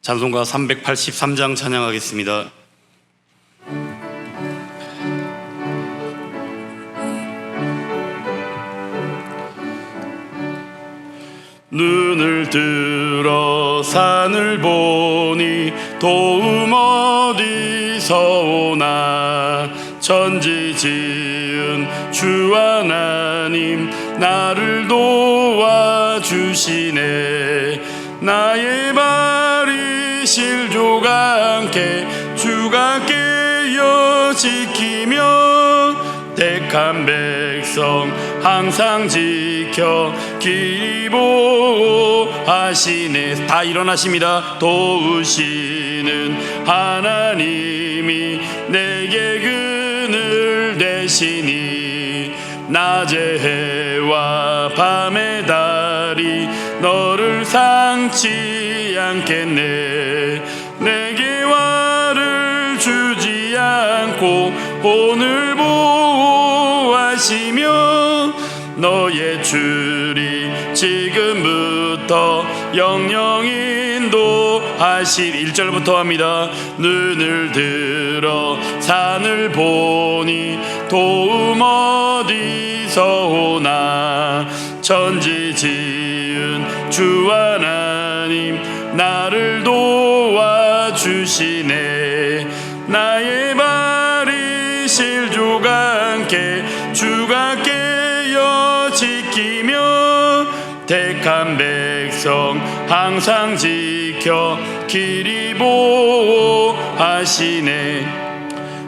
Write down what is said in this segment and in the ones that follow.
찬송가 383장 찬양하겠습니다. 눈을 들어 산을 보니 도움 어디서 오나. 천지 지은 주 하나님 나를 도와주시네. 나의 발이 실족하 않게 주가 깨어 지키며 택한 백성 항상 지켜 길 보호하시네. 다 일어나십니다. 도우시는 하나님이 내게 그늘 되시니. 낮의 해와 밤의 달이 너를 상치 않겠네. 내게 화를 주지 않고 오늘 보호하시며 너의 줄이 지금부터 영영 인도하실. 1절부터 합니다. 눈을 들어 산을 보니 도움 어디서 오나. 천지 지은 주 하나님 나를 도와주시네. 나의 발이 실족하 않게 주가 깨어 지키며 택한 백성 항상 지켜 길이 보호하시네.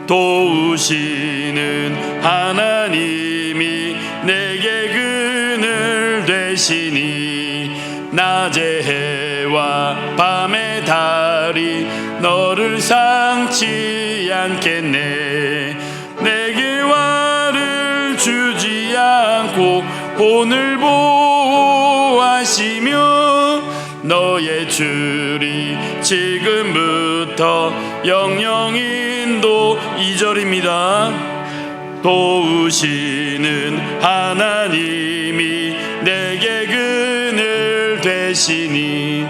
도우시는 하나님이 내게 그늘 되시니. 낮의 해와 밤의 달이 너를 상치 않겠네. 내게 화를 주지 않고 오늘 보호하시며 너의 줄이 지금부터 영영 인도. 2절입니다. 도우시는 하나님이 내게 그늘 되시니.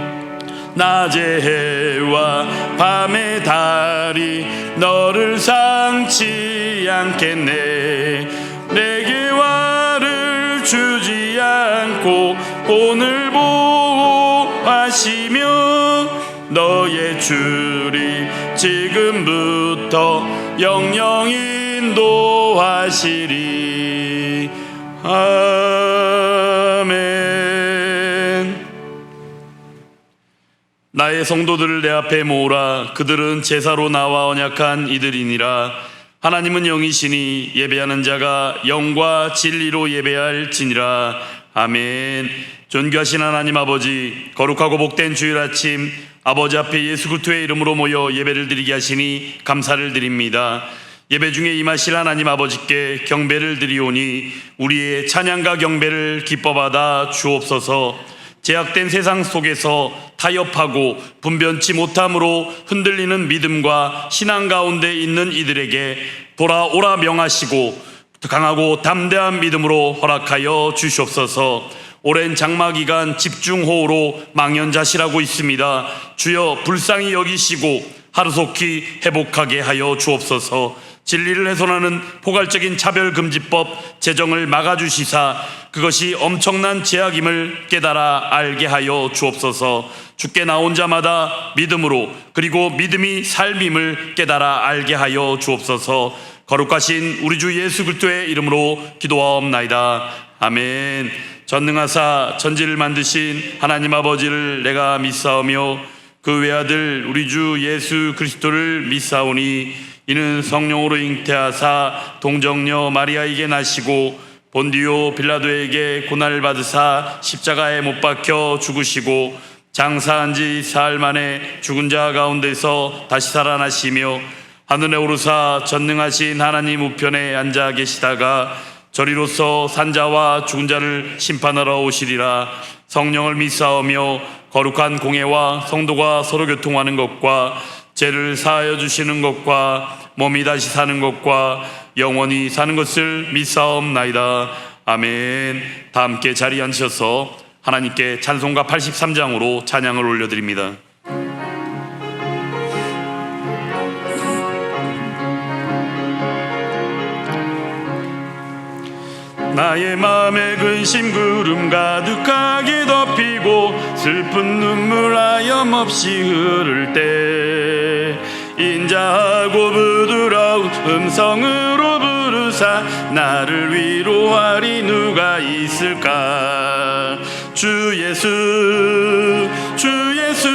낮의 해와 밤의 달이 너를 상치 않겠네. 내게 화를 주지 않고 오늘 보호하시며 너의 줄이 지금부터 영영 인도하시리. 아멘. 나의 성도들을 내 앞에 모으라. 그들은 제사로 나와 언약한 이들이니라. 하나님은 영이시니 예배하는 자가 영과 진리로 예배할지니라. 아멘. 존귀하신 하나님 아버지, 거룩하고 복된 주일 아침 아버지 앞에 예수 그리스도의 이름으로 모여 예배를 드리게 하시니 감사를 드립니다. 예배 중에 임하실 하나님 아버지께 경배를 드리오니 우리의 찬양과 경배를 기뻐받아 주옵소서. 제약된 세상 속에서 타협하고 분변치 못함으로 흔들리는 믿음과 신앙 가운데 있는 이들에게 돌아오라 명하시고 강하고 담대한 믿음으로 허락하여 주시옵소서. 오랜 장마 기간 집중호우로 망연자실하고 있습니다. 주여 불쌍히 여기시고 하루속히 회복하게 하여 주옵소서. 진리를 훼손하는 포괄적인 차별금지법 제정을 막아주시사 그것이 엄청난 제약임을 깨달아 알게 하여 주옵소서. 주께 나온 자마다 믿음으로 그리고 믿음이 삶임을 깨달아 알게 하여 주옵소서. 거룩하신 우리 주 예수 그리스도의 이름으로 기도하옵나이다. 아멘. 전능하사 천지를 만드신 하나님 아버지를 내가 믿사오며 그 외아들 우리 주 예수 그리스도를 믿사오니 이는 성령으로 잉태하사 동정녀 마리아에게 나시고 본디오 빌라도에게 고난을 받으사 십자가에 못 박혀 죽으시고 장사한 지 사흘 만에 죽은 자 가운데서 다시 살아나시며 하늘에 오르사 전능하신 하나님 우편에 앉아 계시다가 저리로서 산자와 죽은 자를 심판하러 오시리라. 성령을 믿사오며 거룩한 공회와 성도가 서로 교통하는 것과 죄를 사하여 주시는 것과 몸이 다시 사는 것과 영원히 사는 것을 믿사옵나이다. 아멘. 다 함께 자리에 앉으셔서 하나님께 찬송가 83장으로 찬양을 올려드립니다. 나의 맘에 근심 구름 가득하게 덮이고 슬픈 눈물 하염없이 흐를 때 인자하고 부드러운 음성으로 부르사 나를 위로하리 누가 있을까. 주 예수 주 예수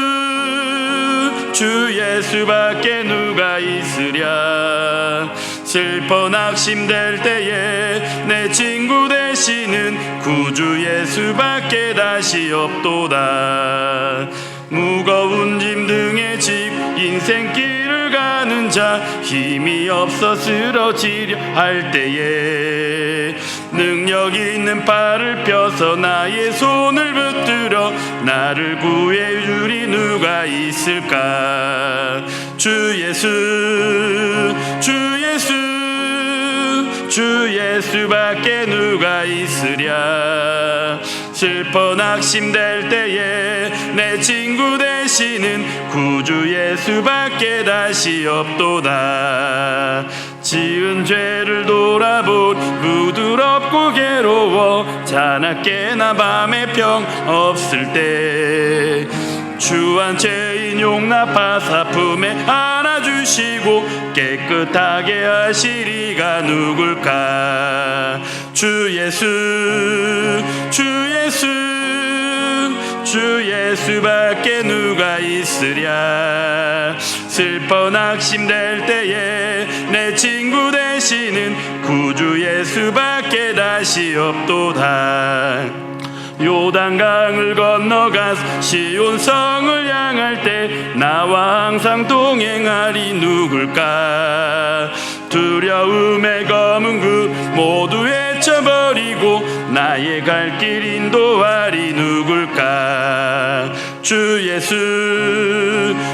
주 예수밖에 누가 있으랴. 슬퍼 낙심될 때에 내 친구 되시는 구주 예수밖에 다시 없도다. 무거운 짐 등에 집 인생길을 가는 자 힘이 없어 쓰러지려 할 때에 능력 있는 팔을 펴서 나의 손을 붙들어 나를 구해주리 누가 있을까. 주 예수 주 예수 주 예수밖에 누가 있으랴. 슬퍼 낙심될 때에 내 친구 되시는 구주 예수밖에 다시 없도다. 지은 죄를 돌아본 부드럽고 괴로워 자나깨나 밤에 평 없을 때 주한 죄인 용납하사 품에 안아주시고 깨끗하게 하시리가 누굴까. 주 예수 주 예수 주 예수밖에 누가 있으랴. 슬퍼 낙심될 때에 내 친구 되시는 구주 예수밖에 다시 없도다. 요단강을 건너가 시온성을 향할 때 나와 항상 동행하리 누굴까. 두려움의 검은 그 모두 헤쳐버리고 나의 갈 길 인도하리 누굴까. 주 예수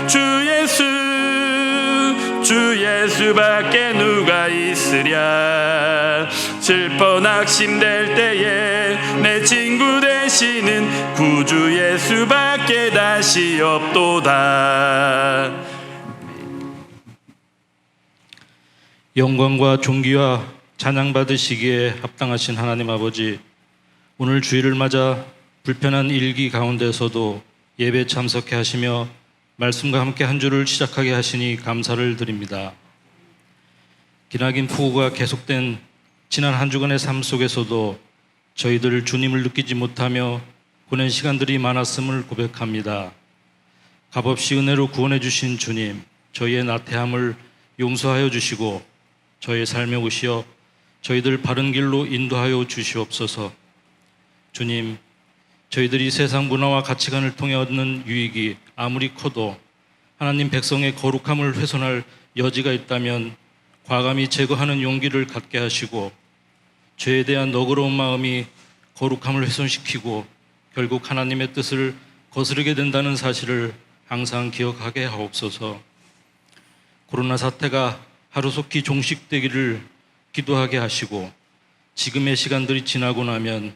주 예수 주 예수밖에 누가 있으랴. 슬퍼 낙심될 때에 내 친구 되시는 구주 예수밖에 다시 없도다. 영광과 존귀와 찬양 받으시기에 합당하신 하나님 아버지, 오늘 주일을 맞아 불편한 일기 가운데서도 예배 참석해 하시며 말씀과 함께 한 주를 시작하게 하시니 감사를 드립니다. 기나긴 폭우가 계속된 지난 한 주간의 삶 속에서도 저희들 주님을 느끼지 못하며 보낸 시간들이 많았음을 고백합니다. 값없이 은혜로 구원해 주신 주님, 저희의 나태함을 용서하여 주시고 저희의 삶에 오시어 저희들 바른 길로 인도하여 주시옵소서. 주님, 저희들이 세상 문화와 가치관을 통해 얻는 유익이 아무리 커도 하나님 백성의 거룩함을 훼손할 여지가 있다면 과감히 제거하는 용기를 갖게 하시고, 죄에 대한 너그러운 마음이 거룩함을 훼손시키고 결국 하나님의 뜻을 거스르게 된다는 사실을 항상 기억하게 하옵소서. 코로나 사태가 하루속히 종식되기를 기도하게 하시고, 지금의 시간들이 지나고 나면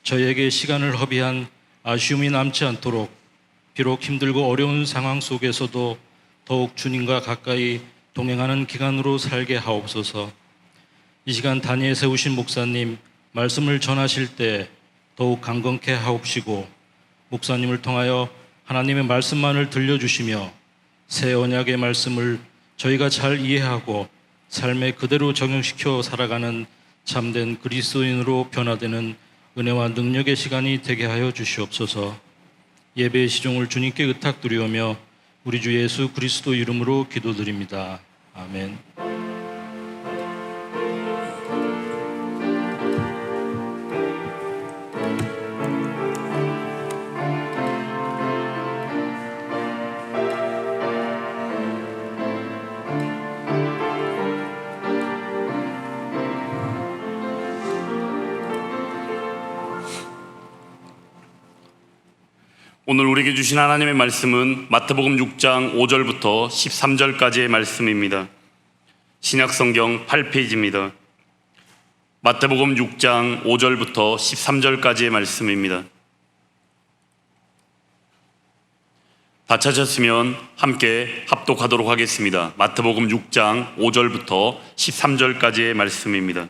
저희에게 시간을 허비한 아쉬움이 남지 않도록 비록 힘들고 어려운 상황 속에서도 더욱 주님과 가까이 동행하는 기간으로 살게 하옵소서. 이 시간 단위에 세우신 목사님, 말씀을 전하실 때 더욱 강건케 하옵시고, 목사님을 통하여 하나님의 말씀만을 들려주시며 새 언약의 말씀을 저희가 잘 이해하고 삶에 그대로 적용시켜 살아가는 참된 그리스도인으로 변화되는 은혜와 능력의 시간이 되게 하여 주시옵소서. 예배의 시종을 주님께 의탁드리오며 우리 주 예수 그리스도 이름으로 기도드립니다. 아멘. 오늘 우리에게 주신 하나님의 말씀은 마태복음 6장 5절부터 13절까지의 말씀입니다. 신약성경 8페이지입니다. 마태복음 6장 5절부터 13절까지의 말씀입니다. 다 찾았으면 함께 합독하도록 하겠습니다. 마태복음 6장 5절부터 13절까지의 말씀입니다.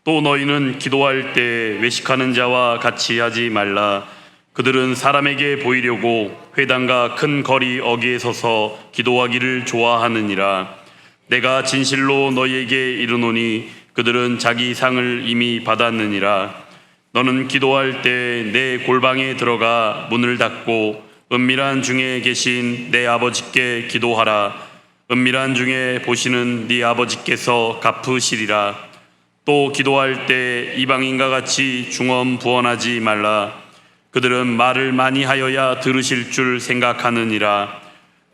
또 너희는 기도할 때 외식하는 자와 같이 하지 말라. 그들은 사람에게 보이려고 회당과 큰 거리 어귀에 서서 기도하기를 좋아하느니라. 내가 진실로 너희에게 이르노니 그들은 자기 상을 이미 받았느니라. 너는 기도할 때 내 골방에 들어가 문을 닫고 은밀한 중에 계신 내 아버지께 기도하라. 은밀한 중에 보시는 네 아버지께서 갚으시리라. 또 기도할 때 이방인과 같이 중언부언하지 말라. 그들은 말을 많이 하여야 들으실 줄 생각하느니라.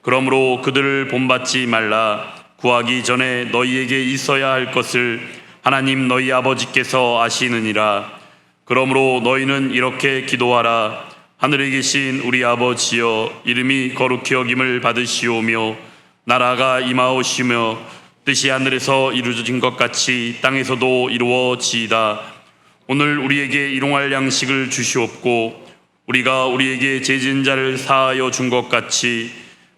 그러므로 그들을 본받지 말라. 구하기 전에 너희에게 있어야 할 것을 하나님 너희 아버지께서 아시느니라. 그러므로 너희는 이렇게 기도하라. 하늘에 계신 우리 아버지여, 이름이 거룩히 여김을 받으시오며 나라가 임하오시며 뜻이 하늘에서 이루어진 것 같이 땅에서도 이루어지이다. 오늘 우리에게 일용할 양식을 주시옵고 우리가 우리에게 죄 지은 자를 사하여 준 것 같이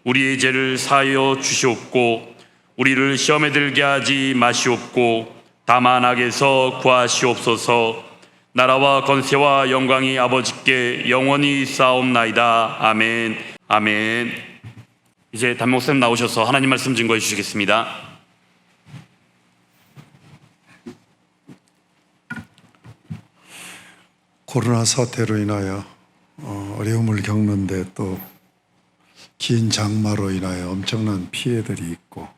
우리의 죄를 사하여 주시옵고 우리를 시험에 들게 하지 마시옵고 다만 악에서 구하시옵소서. 나라와 권세와 영광이 아버지께 영원히 쌓옵나이다. 아멘. 아멘. 이제 담목쌤 나오셔서 하나님 말씀 증거해 주시겠습니다. 코로나 사태로 인하여 어려움을 겪는데 또 긴 장마로 인하여 엄청난 피해들이 있고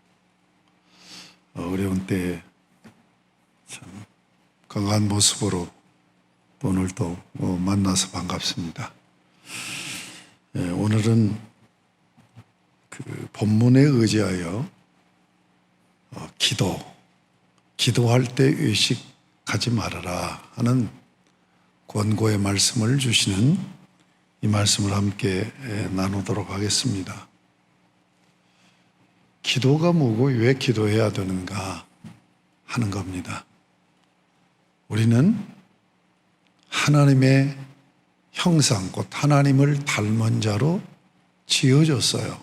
어려운 때에 참 건강한 모습으로 오늘 또 만나서 반갑습니다. 오늘은 그 본문에 의지하여 기도할 때 의식하지 말아라 하는 권고의 말씀을 주시는 이 말씀을 함께 나누도록 하겠습니다. 기도가 뭐고 왜 기도해야 되는가 하는 겁니다. 우리는 하나님의 형상, 곧 하나님을 닮은 자로 지어졌어요.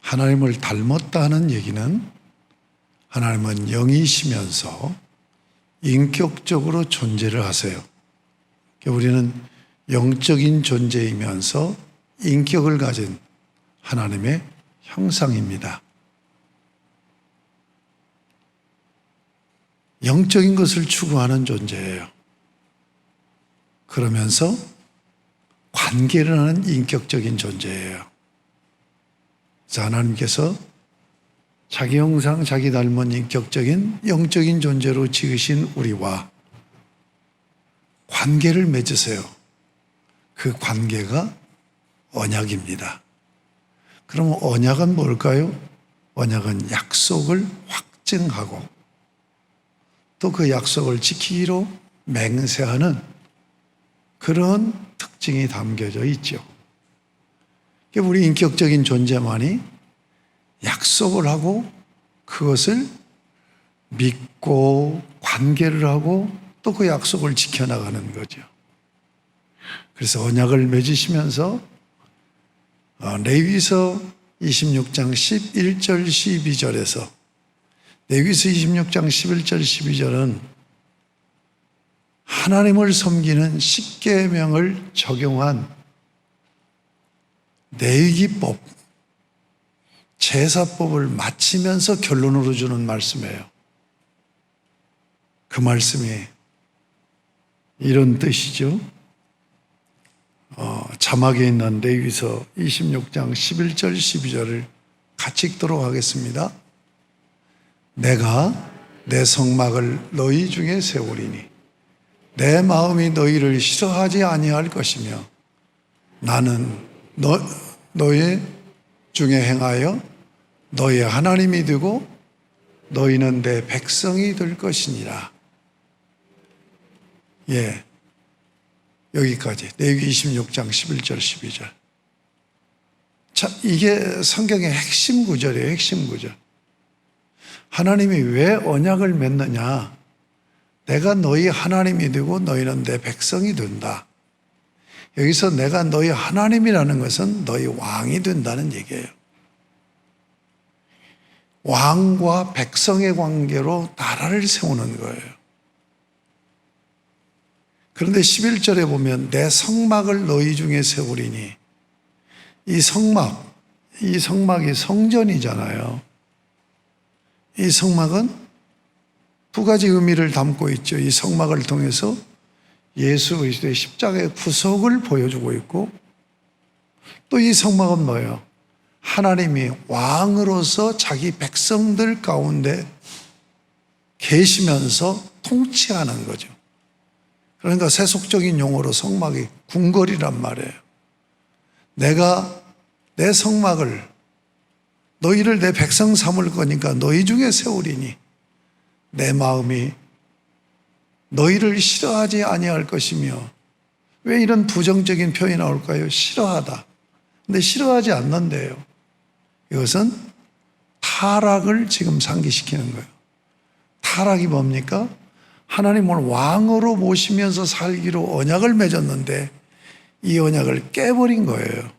하나님을 닮았다 하는 얘기는 하나님은 영이시면서 인격적으로 존재를 하세요. 우리는 영적인 존재이면서 인격을 가진 하나님의 형상입니다. 영적인 것을 추구하는 존재예요. 그러면서 관계를 하는 인격적인 존재예요. 그래서 하나님께서 자기 형상, 자기 닮은 인격적인 영적인 존재로 지으신 우리와 관계를 맺으세요. 그 관계가 언약입니다. 그럼 언약은 뭘까요? 언약은 약속을 확증하고 또 그 약속을 지키기로 맹세하는 그런 특징이 담겨져 있죠. 우리 인격적인 존재만이 약속을 하고 그것을 믿고 관계를 하고 또 그 약속을 지켜나가는 거죠. 그래서 언약을 맺으시면서 레위기서 26장 11절 12절에서 레위기서 26장 11절 12절은 하나님을 섬기는 십계명을 적용한 레위기법, 제사법을 마치면서 결론으로 주는 말씀이에요. 그 말씀이 이런 뜻이죠. 자막에 있는 레위기서 26장 11절 12절을 같이 읽도록 하겠습니다. 내가 내 성막을 너희 중에 세우리니 내 마음이 너희를 싫어하지 아니할 것이며 나는 너희 중에 행하여 너희의 하나님이 되고 너희는 내 백성이 될 것이니라. 예, 여기까지 레위기 26장 11절 12절. 자, 이게 성경의 핵심 구절이에요. 핵심 구절. 하나님이 왜 언약을 맺느냐? 내가 너희 하나님이 되고 너희는 내 백성이 된다. 여기서 내가 너희 하나님이라는 것은 너희 왕이 된다는 얘기예요. 왕과 백성의 관계로 나라를 세우는 거예요. 그런데 11절에 보면 내 성막을 너희 중에 세우리니, 이 성막이 성전이잖아요. 이 성막은 두 가지 의미를 담고 있죠. 이 성막을 통해서 예수 그리스도의 십자가의 구속을 보여주고 있고, 또 이 성막은 뭐예요? 하나님이 왕으로서 자기 백성들 가운데 계시면서 통치하는 거죠. 그러니까 세속적인 용어로 성막이 궁궐이란 말이에요. 내가 내 성막을, 너희를 내 백성 삼을 거니까 너희 중에 세우리니 내 마음이 너희를 싫어하지 아니할 것이며. 왜 이런 부정적인 표현이 나올까요? 싫어하다. 근데 싫어하지 않는데요. 이것은 타락을 지금 상기시키는 거예요. 타락이 뭡니까? 하나님을 왕으로 모시면서 살기로 언약을 맺었는데 이 언약을 깨버린 거예요.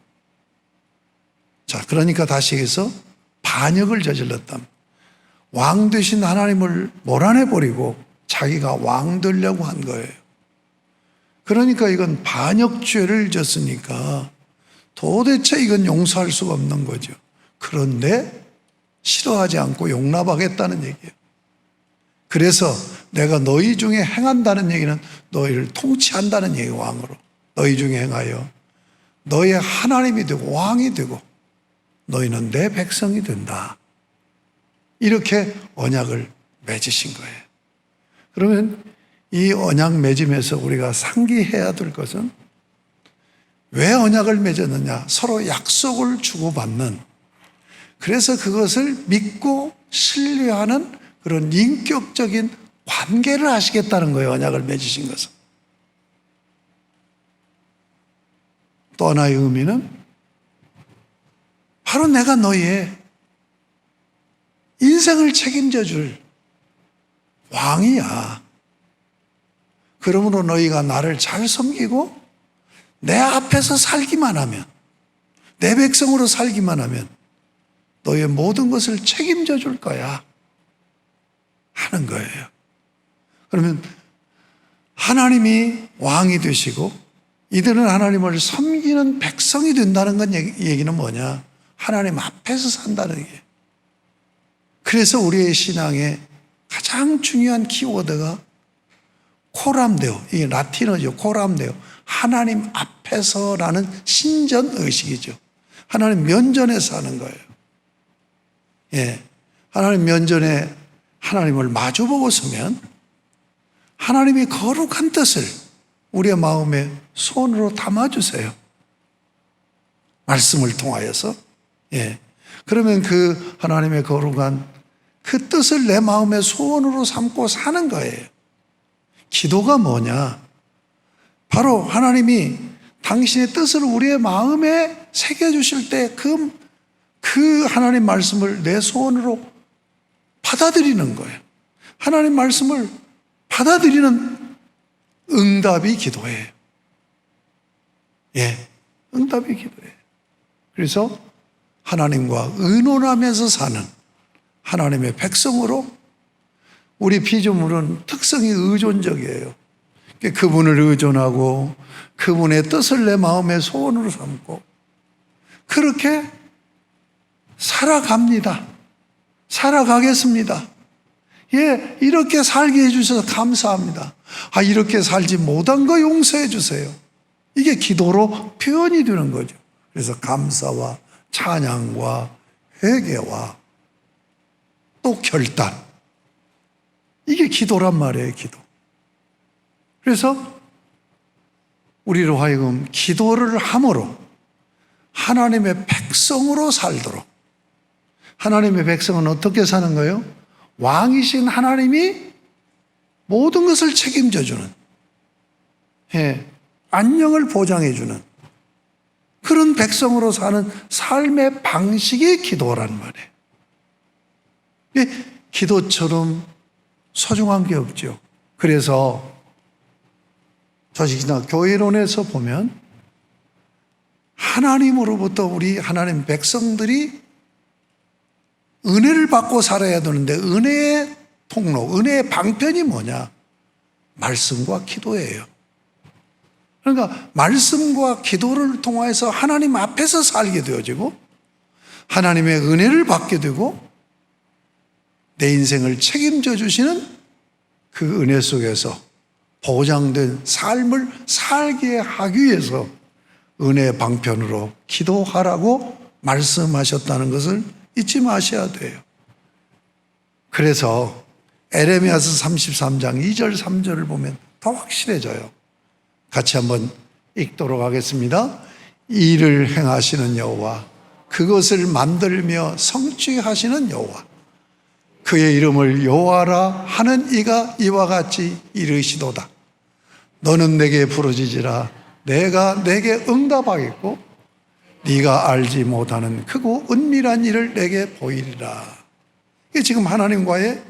자, 그러니까 다시 해서 반역을 저질렀다. 왕 되신 하나님을 몰아내버리고 자기가 왕 되려고 한 거예요. 그러니까 이건 반역죄를 졌으니까 도대체 이건 용서할 수가 없는 거죠. 그런데 싫어하지 않고 용납하겠다는 얘기예요. 그래서 내가 너희 중에 행한다는 얘기는 너희를 통치한다는 얘기예요. 왕으로 너희 중에 행하여 너의 하나님이 되고 왕이 되고 너희는 내 백성이 된다. 이렇게 언약을 맺으신 거예요. 그러면 이 언약 맺음에서 우리가 상기해야 될 것은, 왜 언약을 맺었느냐? 서로 약속을 주고받는, 그래서 그것을 믿고 신뢰하는 그런 인격적인 관계를 하시겠다는 거예요. 언약을 맺으신 것은. 또 하나의 의미는 바로 내가 너희의 인생을 책임져 줄 왕이야. 그러므로 너희가 나를 잘 섬기고 내 앞에서 살기만 하면, 내 백성으로 살기만 하면 너희의 모든 것을 책임져 줄 거야 하는 거예요. 그러면 하나님이 왕이 되시고 이들은 하나님을 섬기는 백성이 된다는 건 얘기는 뭐냐? 하나님 앞에서 산다는 얘기예요. 그래서 우리의 신앙의 가장 중요한 키워드가 코람데오, 이게 라틴어죠. 코람데오, 하나님 앞에서라는 신전 의식이죠. 하나님 면전에서 하는 거예요. 예, 하나님 면전에 하나님을 마주보고 서면 하나님이 거룩한 뜻을 우리의 마음에 손으로 담아주세요. 말씀을 통하여서. 예, 그러면 그 하나님의 거룩한 그 뜻을 내 마음의 소원으로 삼고 사는 거예요. 기도가 뭐냐? 바로 하나님이 당신의 뜻을 우리의 마음에 새겨주실 때 그 하나님 말씀을 내 소원으로 받아들이는 거예요. 하나님 말씀을 받아들이는 응답이 기도예요. 예, 응답이 기도예요. 그래서 하나님과 의논하면서 사는 하나님의 백성으로, 우리 피조물은 특성이 의존적이에요. 그분을 의존하고 그분의 뜻을 내 마음의 소원으로 삼고 그렇게 살아갑니다. 살아가겠습니다. 예, 이렇게 살게 해주셔서 감사합니다. 아, 이렇게 살지 못한 거 용서해 주세요. 이게 기도로 표현이 되는 거죠. 그래서 감사와 찬양과 회개와 또 결단, 이게 기도란 말이에요. 기도. 그래서 우리로 하여금 기도를 함으로 하나님의 백성으로 살도록. 하나님의 백성은 어떻게 사는 거예요? 왕이신 하나님이 모든 것을 책임져 주는, 예, 안녕을 보장해 주는 그런 백성으로 사는 삶의 방식이 기도란 말이에요. 예, 기도처럼 소중한 게 없죠. 그래서 조직이나 교회론에서 보면 하나님으로부터 우리 하나님 백성들이 은혜를 받고 살아야 되는데 은혜의 통로, 은혜의 방편이 뭐냐? 말씀과 기도예요. 그러니까 말씀과 기도를 통해서 하나님 앞에서 살게 되어지고 하나님의 은혜를 받게 되고 내 인생을 책임져 주시는 그 은혜 속에서 보장된 삶을 살게 하기 위해서 은혜 방편으로 기도하라고 말씀하셨다는 것을 잊지 마셔야 돼요. 그래서 에레미야서 33장 2절 3절을 보면 더 확실해져요. 같이 한번 읽도록 하겠습니다. 일을 행하시는 여호와, 그것을 만들며 성취하시는 여호와, 그의 이름을 여호와라 하는 이가 이와 같이 이르시도다. 너는 내게 부르짖으라. 내가 내게 응답하겠고 네가 알지 못하는 크고 은밀한 일을 내게 보이리라. 이게 지금 하나님과의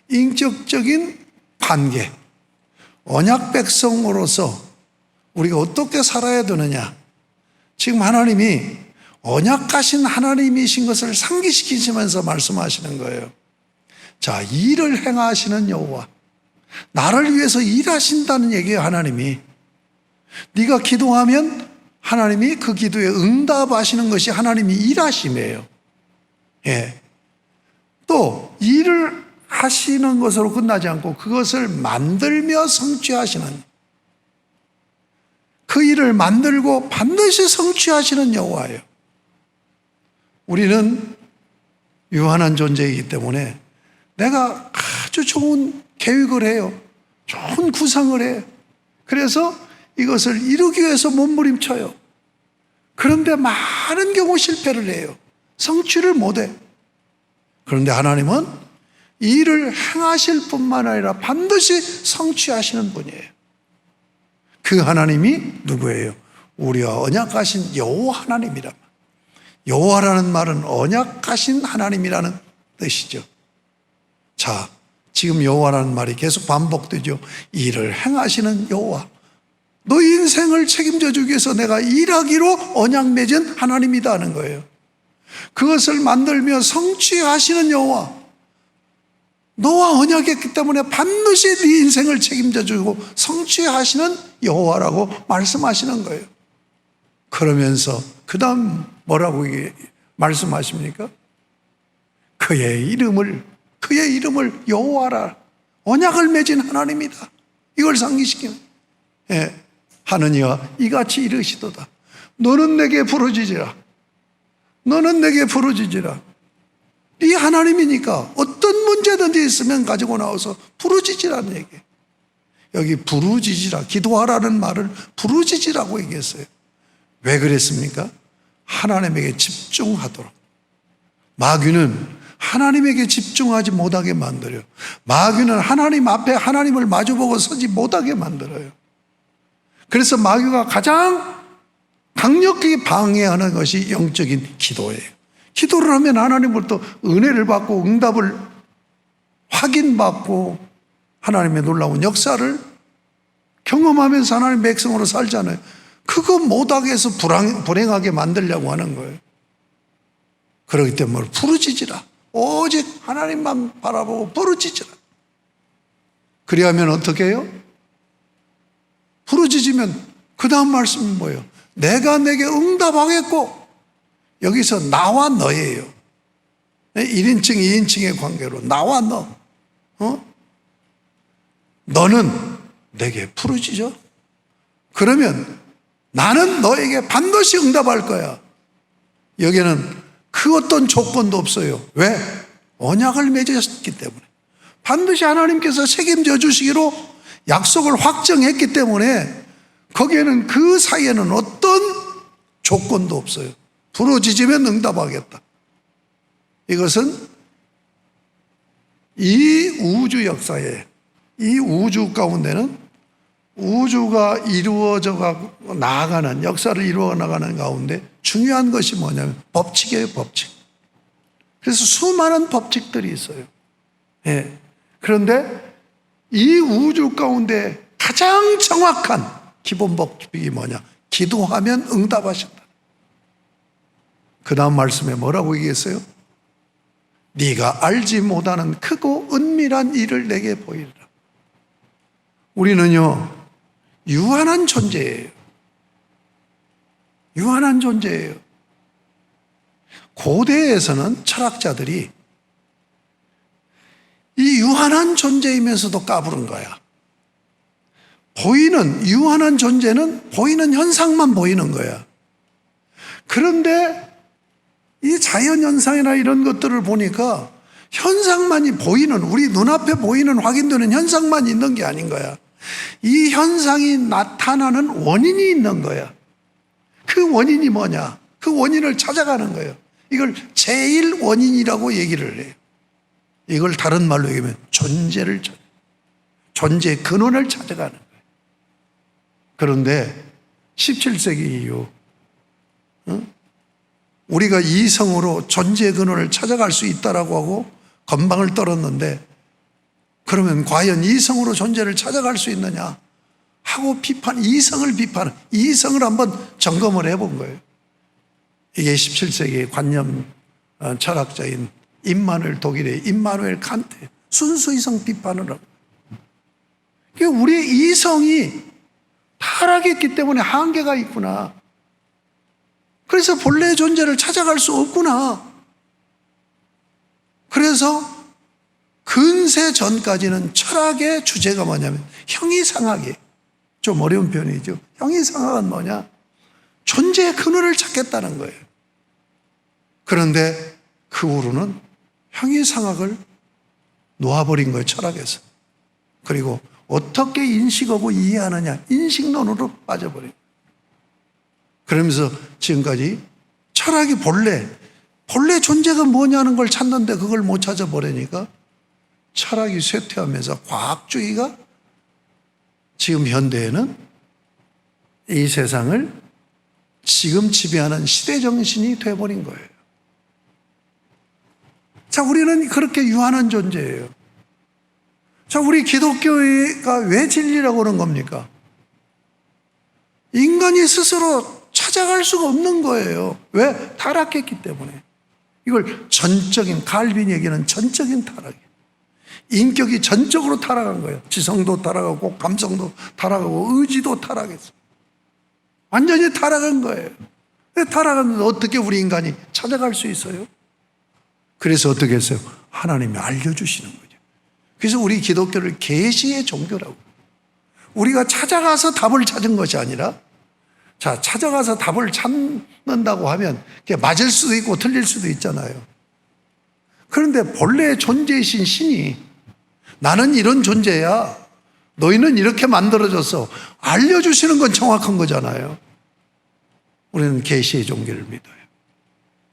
인격적인 관계, 언약 백성으로서 우리가 어떻게 살아야 되느냐. 지금 하나님이 언약하신 하나님이신 것을 상기시키시면서 말씀하시는 거예요. 자, 일을 행하시는 여호와, 나를 위해서 일하신다는 얘기예요. 하나님이 네가 기도하면 하나님이 그 기도에 응답하시는 것이 하나님이 일하심이에요. 예. 또 일을 하시는 것으로 끝나지 않고 그것을 만들며 성취하시는, 그 일을 만들고 반드시 성취하시는 여호와예요. 우리는 유한한 존재이기 때문에 내가 아주 좋은 계획을 해요. 좋은 구상을 해요. 그래서 이것을 이루기 위해서 몸부림쳐요. 그런데 많은 경우 실패를 해요. 성취를 못해. 그런데 하나님은 일을 행하실 뿐만 아니라 반드시 성취하시는 분이에요. 그 하나님이 누구예요? 우리와 언약하신 여호와 하나님이라. 여호와라는 말은 언약하신 하나님이라는 뜻이죠. 자, 지금 여호와라는 말이 계속 반복되죠. 일을 행하시는 여호와, 너 인생을 책임져 주기 위해서 내가 일하기로 언약 맺은 하나님이다 하는 거예요. 그것을 만들며 성취하시는 여호와, 너와 언약했기 때문에 반드시 네 인생을 책임져 주고 성취하시는 여호와라고 말씀하시는 거예요. 그러면서 그 다음 뭐라고 말씀하십니까? 그의 이름을 여호와라, 언약을 맺은 하나님이다, 이걸 상기시키는, 예, 하느니와 이같이 이르시도다. 너는 내게 부르짖으라. 너는 내게 부르짖으라. 네 하나님이니까 어떤 문제든지 있으면 가지고 나와서 부르짖으라는 얘기예요. 여기 부르짖으라, 기도하라는 말을 부르짖으라고 얘기했어요. 왜 그랬습니까? 하나님에게 집중하도록. 마귀는 하나님에게 집중하지 못하게 만들어요. 마귀는 하나님 앞에 하나님을 마주보고 서지 못하게 만들어요. 그래서 마귀가 가장 강력하게 방해하는 것이 영적인 기도예요. 기도를 하면 하나님으로부터 은혜를 받고 응답을 확인받고 하나님의 놀라운 역사를 경험하면서 하나님의 백성으로 살잖아요. 그거 못하게 해서 불행하게 만들려고 하는 거예요. 그렇기 때문에 부르짖으라. 오직 하나님만 바라보고 부르짖으라. 그리하면 어떻게 해요? 부르짖으면 그 다음 말씀이 뭐예요? 내가 내게 응답하겠고, 여기서 나와 너예요. 1인칭, 2인칭의 관계로 나와 너. 너는 내게 부르짖어. 그러면 나는 너에게 반드시 응답할 거야. 여기는 그 어떤 조건도 없어요. 왜? 언약을 맺으셨기 때문에. 반드시 하나님께서 책임져 주시기로 약속을 확정했기 때문에 거기에는, 그 사이에는 어떤 조건도 없어요. 부르짖으면 응답하겠다. 이것은 이 우주 역사에, 이 우주 가운데는 우주가 이루어져 가고 나아가는, 역사를 이루어 나가는 가운데 중요한 것이 뭐냐면 법칙이에요, 법칙. 그래서 수많은 법칙들이 있어요. 예. 그런데 이 우주 가운데 가장 정확한 기본 법칙이 뭐냐? 기도하면 응답하신다. 그 다음 말씀에 뭐라고 얘기했어요? 네가 알지 못하는 크고 은밀한 일을 내게 보이리라. 우리는요, 유한한 존재예요. 유한한 존재예요. 고대에서는 철학자들이 이 유한한 존재이면서도 까부른 거야. 보이는, 유한한 존재는 보이는 현상만 보이는 거야. 그런데 이 자연현상이나 이런 것들을 보니까 현상만이 보이는, 우리 눈앞에 보이는 확인되는 현상만 있는 게 아닌 거야. 이 현상이 나타나는 원인이 있는 거야. 그 원인이 뭐냐? 그 원인을 찾아가는 거예요. 이걸 제일 원인이라고 얘기를 해요. 이걸 다른 말로 얘기하면 존재의 근원을 찾아가는 거예요. 그런데 17세기 이후 우리가 이성으로 존재의 근원을 찾아갈 수 있다라고 하고 건방을 떨었는데, 그러면 과연 이성으로 존재를 찾아갈 수 있느냐 하고 이성을 한번 점검을 해본 거예요. 이게 17세기의 관념 철학자인 독일의 임마누엘 칸트, 순수 이성 비판을 하고, 우리의 이성이 타락했기 때문에 한계가 있구나. 그래서 본래의 존재를 찾아갈 수 없구나. 그래서 근세 전까지는 철학의 주제가 뭐냐면 형이상학이에요. 좀 어려운 표현이죠. 형이상학은 뭐냐? 존재의 근원을 찾겠다는 거예요. 그런데 그 후로는 형이상학을 놓아버린 거예요, 철학에서. 그리고 어떻게 인식하고 이해하느냐, 인식론으로 빠져버린 거예요. 그러면서 지금까지 철학이 본래 존재가 뭐냐는 걸 찾는데 그걸 못 찾아버리니까 철학이 쇠퇴하면서 과학주의가 지금 현대에는 이 세상을 지금 지배하는 시대정신이 되어버린 거예요. 자, 우리는 그렇게 유한한 존재예요. 자, 우리 기독교가 왜 진리라고 그런 겁니까? 인간이 스스로 찾아갈 수가 없는 거예요. 왜? 타락했기 때문에. 이걸 갈빈이 얘기하는 전적인 타락이에요. 인격이 전적으로 타락한 거예요. 지성도 타락하고 감성도 타락하고 의지도 타락했어요. 완전히 타락한 거예요. 타락하는데 어떻게 우리 인간이 찾아갈 수 있어요? 그래서 어떻게 했어요? 하나님이 알려주시는 거죠. 그래서 우리 기독교를 계시의 종교라고. 우리가 찾아가서 답을 찾은 것이 아니라, 자, 찾아가서 답을 찾는다고 하면 그게 맞을 수도 있고 틀릴 수도 있잖아요. 그런데 본래의 존재이신 신이 나는 이런 존재야, 너희는 이렇게 만들어져서 알려주시는 건 정확한 거잖아요. 우리는 계시의 종교를 믿어요.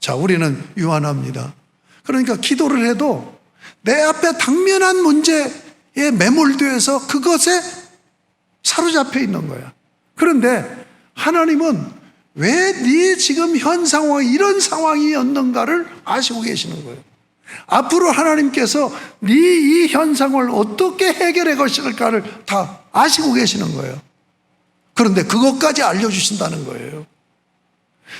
자, 우리는 유한합니다. 그러니까 기도를 해도 내 앞에 당면한 문제에 매몰되어서 그것에 사로잡혀 있는 거야. 그런데 하나님은 왜 네 지금 현 상황이 이런 상황이었는가를 아시고 계시는 거예요. 앞으로 하나님께서 네 이 현상을 어떻게 해결해 가실까를 다 아시고 계시는 거예요. 그런데 그것까지 알려주신다는 거예요.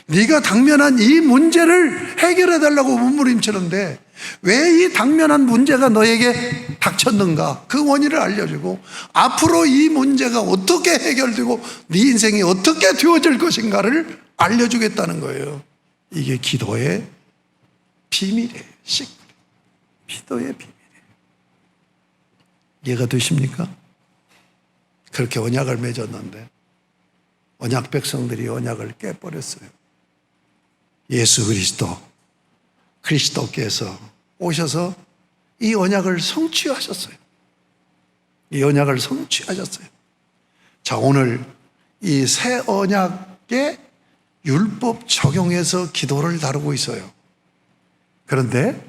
네가 당면한 이 문제를 해결해 달라고 몸부림치는데 왜 이 당면한 문제가 너에게 닥쳤는가, 그 원인을 알려주고 앞으로 이 문제가 어떻게 해결되고 네 인생이 어떻게 되어질 것인가를 알려주겠다는 거예요. 이게 기도의 비밀이에요. 기도의 비밀이에요. 이해가 되십니까? 그렇게 언약을 맺었는데 언약 백성들이 언약을 깨버렸어요. 예수 그리스도께서 오셔서 이 언약을 성취하셨어요. 이 언약을 성취하셨어요. 자, 오늘 이 새 언약의 율법 적용해서 기도를 다루고 있어요. 그런데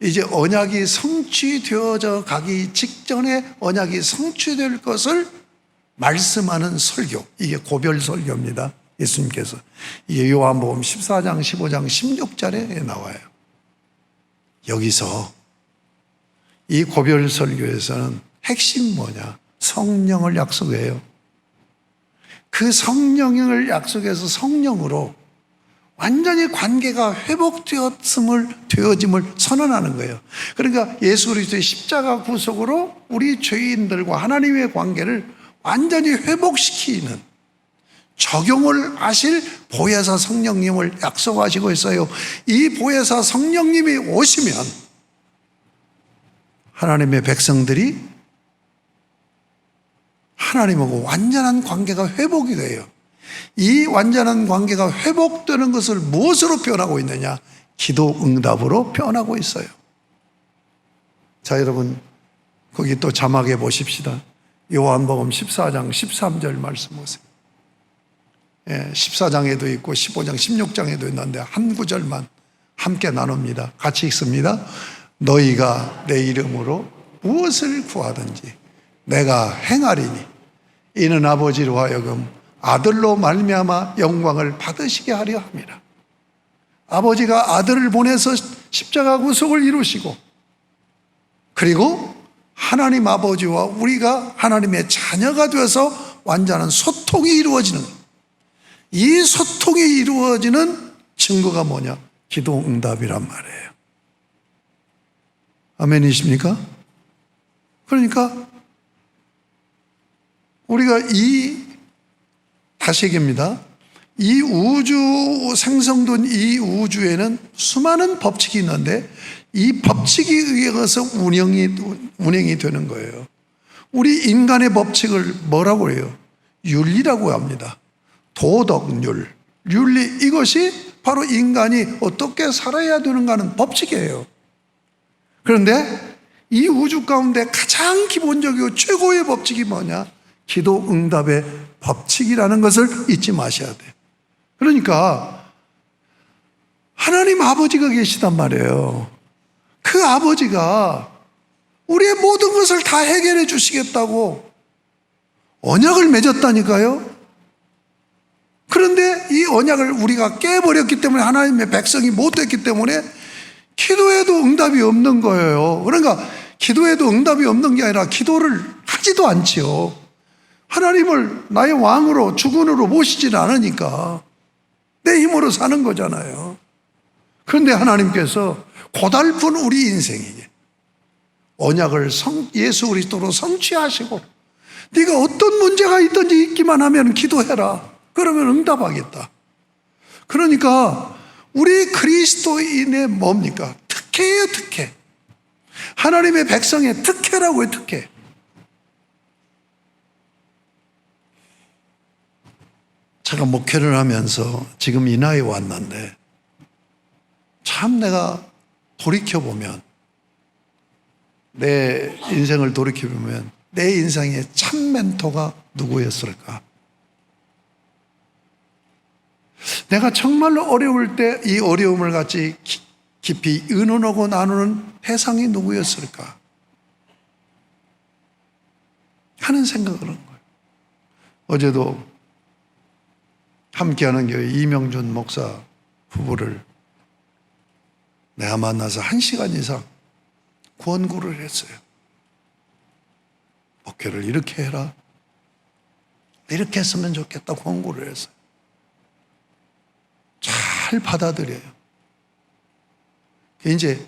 이제 언약이 성취되어져 가기 직전에 언약이 성취될 것을 말씀하는 설교, 이게 고별 설교입니다. 예수님께서 이게 요한복음 14장, 15장, 16절에 나와요. 여기서 이 고별 설교에서는 핵심 뭐냐? 성령을 약속해요. 그 성령을 약속해서 성령으로 완전히 관계가 되어짐을 선언하는 거예요. 그러니까 예수 그리스도의 십자가 구속으로 우리 죄인들과 하나님의 관계를 완전히 회복시키는, 적용을 하실 보혜사 성령님을 약속하시고 있어요. 이 보혜사 성령님이 오시면 하나님의 백성들이 하나님하고 완전한 관계가 회복이 돼요. 이 완전한 관계가 회복되는 것을 무엇으로 표현하고 있느냐? 기도 응답으로 표현하고 있어요. 자, 여러분 거기 또 자막에 보십시다. 요한복음 14장 13절 말씀 보세요. 14장에도 있고 15장 16장에도 있는데 한 구절만 함께 나눕니다. 같이 읽습니다. 너희가 내 이름으로 무엇을 구하든지 내가 행하리니 이는 아버지로 하여금 아들로 말미암아 영광을 받으시게 하려 함이라. 아버지가 아들을 보내서 십자가 구속을 이루시고 그리고 하나님 아버지와 우리가 하나님의 자녀가 되어서 완전한 소통이 이루어지는, 이 소통이 이루어지는 증거가 뭐냐? 기도 응답이란 말이에요. 아멘이십니까? 그러니까 우리가 다시 얘기합니다. 이 우주, 생성된 이 우주에는 수많은 법칙이 있는데 이 법칙에 의해서 운행이 되는 거예요. 우리 인간의 법칙을 뭐라고 해요? 윤리라고 합니다. 도덕률, 윤리, 이것이 바로 인간이 어떻게 살아야 되는가 하는 법칙이에요. 그런데 이 우주 가운데 가장 기본적이고 최고의 법칙이 뭐냐? 기도 응답의 법칙이라는 것을 잊지 마셔야 돼요. 그러니까 하나님 아버지가 계시단 말이에요. 그 아버지가 우리의 모든 것을 다 해결해 주시겠다고 언약을 맺었다니까요. 그런데 이 언약을 우리가 깨버렸기 때문에, 하나님의 백성이 못됐기 때문에 기도해도 응답이 없는 거예요. 그러니까 기도해도 응답이 없는 게 아니라 기도를 하지도 않지요. 하나님을 나의 왕으로, 주군으로 모시지는 않으니까 내 힘으로 사는 거잖아요. 그런데 하나님께서 고달픈 우리 인생에게 언약을 예수 그리스도로 성취하시고, 네가 어떤 문제가 있든지 있기만 하면 기도해라. 그러면 응답하겠다. 그러니까 우리 그리스도인의 뭡니까? 특혜예요, 특혜. 하나님의 백성의 특혜라고요, 특혜. 제가 목회를 하면서 지금 이 나이에 왔는데 참 내가 돌이켜보면, 내 인생을 돌이켜보면 내 인생의 참 멘토가 누구였을까? 내가 정말로 어려울 때 이 어려움을 같이 깊이 의논하고 나누는 대상이 누구였을까 하는 생각을 한 거예요. 어제도 함께하는 교회 이명준 목사 부부를 내가 만나서 1시간 이상 권고를 했어요. 목회를 이렇게 해라, 이렇게 했으면 좋겠다 권고를 했어요. 잘 받아들여요. 이제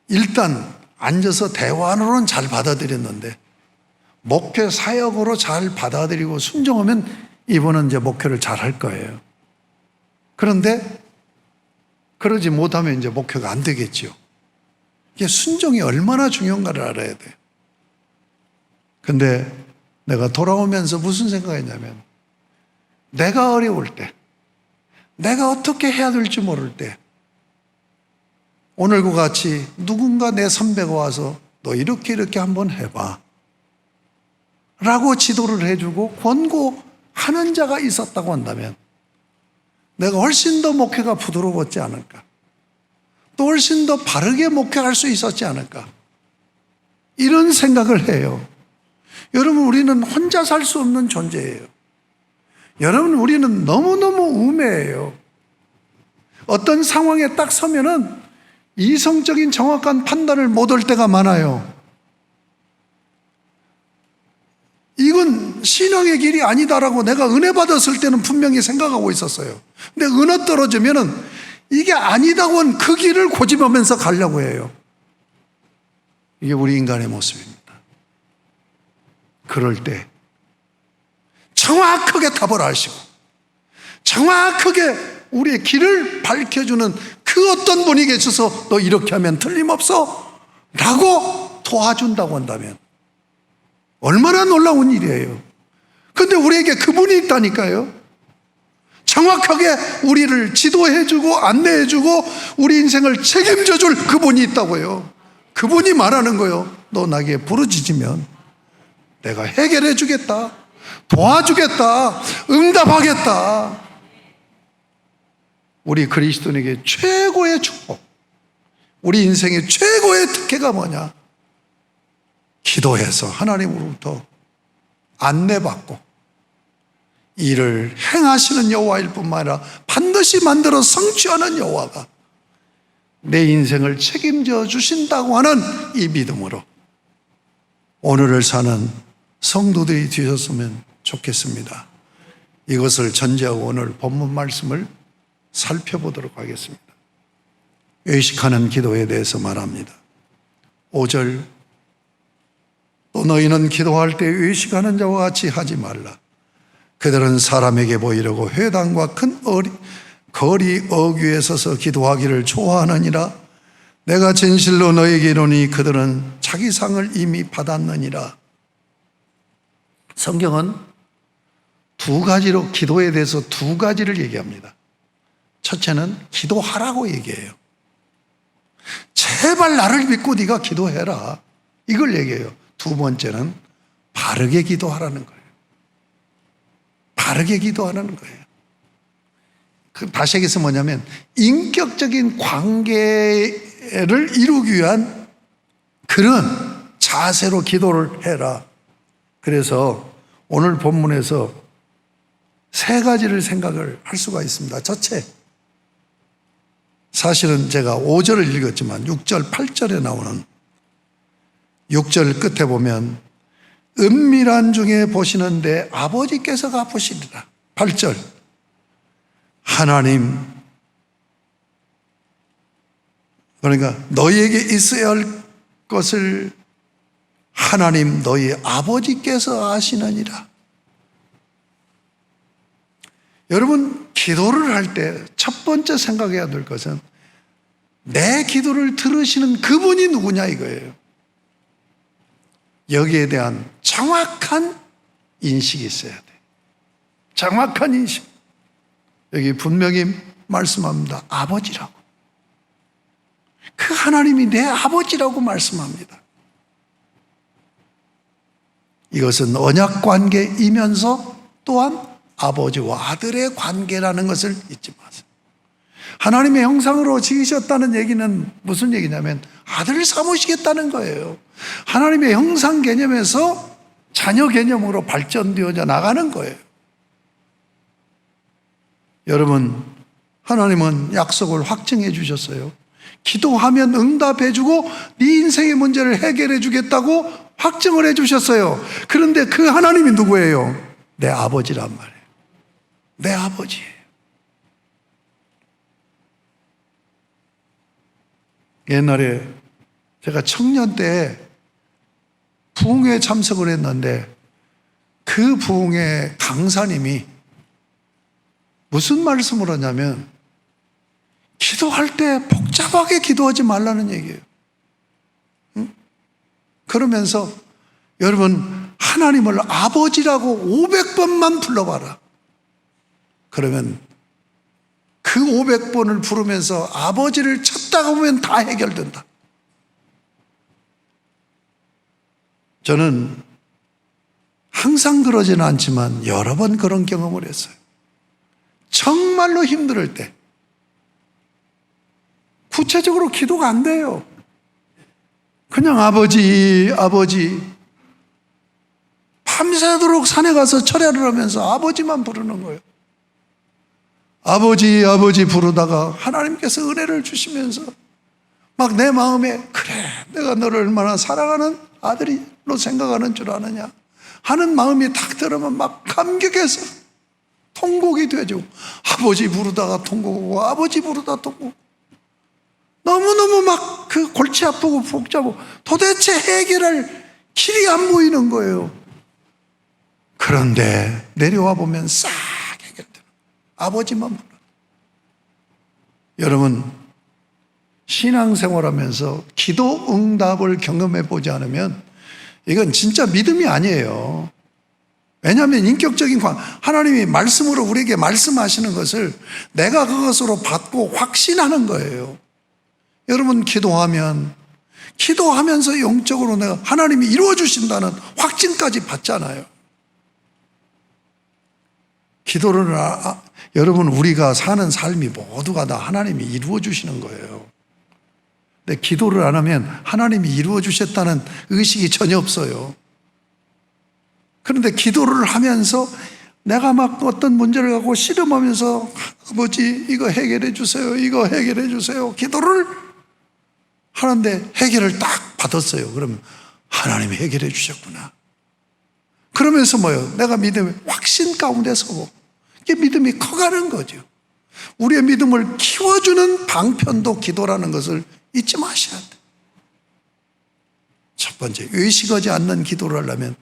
일단 앉아서 대화로는 잘 받아들였는데 목회 사역으로 잘 받아들이고 순종하면 이분은 이제 목회를 잘 할 거예요. 그런데 그러지 못하면 이제 목회가 안 되겠죠. 이게 순종이 얼마나 중요한가를 알아야 돼요. 근데 내가 돌아오면서 무슨 생각했냐면, 내가 어려울 때, 내가 어떻게 해야 될지 모를 때, 오늘과 같이 누군가 내 선배가 와서 너 이렇게 한번 해봐 라고 지도를 해주고 권고하는 자가 있었다고 한다면 내가 훨씬 더 목회가 부드러웠지 않을까, 또 훨씬 더 바르게 목회할 수 있었지 않을까, 이런 생각을 해요. 여러분, 우리는 혼자 살 수 없는 존재예요. 여러분, 우리는 너무너무 우매해요. 어떤 상황에 딱 서면은 이성적인 정확한 판단을 못 할 때가 많아요. 이건 신앙의 길이 아니다라고 내가 은혜 받았을 때는 분명히 생각하고 있었어요. 근데 은혜 떨어지면은 이게 아니다고 한 그 길을 고집하면서 가려고 해요. 이게 우리 인간의 모습입니다. 그럴 때 정확하게 답을 하시고 정확하게 우리의 길을 밝혀주는 그 어떤 분이 계셔서 너 이렇게 하면 틀림없어 라고 도와준다고 한다면 얼마나 놀라운 일이에요. 근데 우리에게 그분이 있다니까요. 정확하게 우리를 지도해주고 안내해주고 우리 인생을 책임져줄 그분이 있다고요. 그분이 말하는 거예요. 너 나에게 부르짖으면 내가 해결해주겠다, 도와주겠다, 응답하겠다. 우리 그리스도인에게 최고의 축복, 우리 인생의 최고의 특혜가 뭐냐? 기도해서 하나님으로부터 안내받고 일을 행하시는 여호와일 뿐만 아니라 반드시 만들어 성취하는 여호와가 내 인생을 책임져 주신다고 하는 이 믿음으로 오늘을 사는 성도들이 되셨으면 좋겠습니다. 이것을 전제하고 오늘 본문 말씀을 살펴보도록 하겠습니다. 의식하는 기도에 대해서 말합니다. 5절, 또 너희는 기도할 때 의식하는 자와 같이 하지 말라. 그들은 사람에게 보이려고 회당과 큰 거리 어귀에 서서 기도하기를 좋아하느니라. 내가 진실로 너희에게 이르노니 그들은 자기 상을 이미 받았느니라. 성경은 두 가지로 기도에 대해서 두 가지를 얘기합니다. 첫째는 기도하라고 얘기해요. 제발 나를 믿고 네가 기도해라, 이걸 얘기해요. 두 번째는 바르게 기도하라는 거예요. 바르게 기도하라는 거예요. 다시 얘기해서 뭐냐면 인격적인 관계를 이루기 위한 그런 자세로 기도를 해라. 그래서 오늘 본문에서 세 가지를 생각을 할 수가 있습니다. 첫째, 사실은 제가 5절을 읽었지만 6절, 8절에 나오는 6절 끝에 보면 은밀한 중에 보시는데 아버지께서 갚으시리라. 8절, 하나님, 그러니까 너희에게 있어야 할 것을 하나님 너희 아버지께서 아시느니라. 여러분, 기도를 할 때 첫 번째 생각해야 될 것은 내 기도를 들으시는 그분이 누구냐 이거예요. 여기에 대한 정확한 인식이 있어야 돼. 정확한 인식. 여기 분명히 말씀합니다. 아버지라고. 그 하나님이 내 아버지라고 말씀합니다. 이것은 언약 관계이면서 또한 아버지와 아들의 관계라는 것을 잊지 마세요. 하나님의 형상으로 지으셨다는 얘기는 무슨 얘기냐면 아들을 삼으시겠다는 거예요. 하나님의 형상 개념에서 자녀 개념으로 발전되어져 나가는 거예요. 여러분, 하나님은 약속을 확증해 주셨어요. 기도하면 응답해 주고 네 인생의 문제를 해결해 주겠다고 확증을 해 주셨어요. 그런데 그 하나님이 누구예요? 내 아버지란 말이에요. 내 아버지예요. 옛날에 제가 청년 때 부흥회에 참석을 했는데 그 부흥회 강사님이 무슨 말씀을 하냐면 기도할 때 복잡하게 기도하지 말라는 얘기예요. 응? 그러면서 여러분, 하나님을 아버지라고 500번만 불러봐라. 그러면 그 500번을 부르면서 아버지를 찾다가 보면 다 해결된다. 저는 항상 그러지는 않지만 여러 번 그런 경험을 했어요. 정말로 힘들 때 구체적으로 기도가 안 돼요. 그냥 아버지, 아버지, 밤새도록 산에 가서 철야를 하면서 아버지만 부르는 거예요. 아버지, 아버지 부르다가 하나님께서 은혜를 주시면서 막 내 마음에 그래, 내가 너를 얼마나 사랑하는 아들로 생각하는 줄 아느냐 하는 마음이 탁 들으면 막 감격해서 통곡이 되죠. 아버지 부르다가 통곡하고 아버지 부르다가 통곡. 너무너무 막 그 골치 아프고 복잡하고 도대체 해결할 길이 안 보이는 거예요. 그런데 내려와 보면 싹 해결돼요. 아버지만 불러. 여러분, 신앙생활하면서 기도 응답을 경험해 보지 않으면 이건 진짜 믿음이 아니에요. 왜냐하면 인격적인 하나님이 말씀으로 우리에게 말씀하시는 것을 내가 그것으로 받고 확신하는 거예요. 여러분, 기도하면서 영적으로 내가 하나님이 이루어 주신다는 확증까지 받잖아요. 기도를 여러분, 우리가 사는 삶이 모두가 다 하나님이 이루어 주시는 거예요. 근데 기도를 안 하면 하나님이 이루어 주셨다는 의식이 전혀 없어요. 그런데 기도를 하면서 내가 막 어떤 문제를 갖고 씨름하면서 아버지 이거 해결해 주세요, 이거 해결해 주세요, 기도를 하는데 해결을 딱 받았어요. 그러면 하나님이 해결해 주셨구나. 그러면서 뭐예요? 내가 믿음의 확신 가운데 서고 이게 믿음이 커가는 거죠. 우리의 믿음을 키워주는 방편도 기도라는 것을 잊지 마셔야 돼요. 첫 번째, 의식하지 않는 기도를 하려면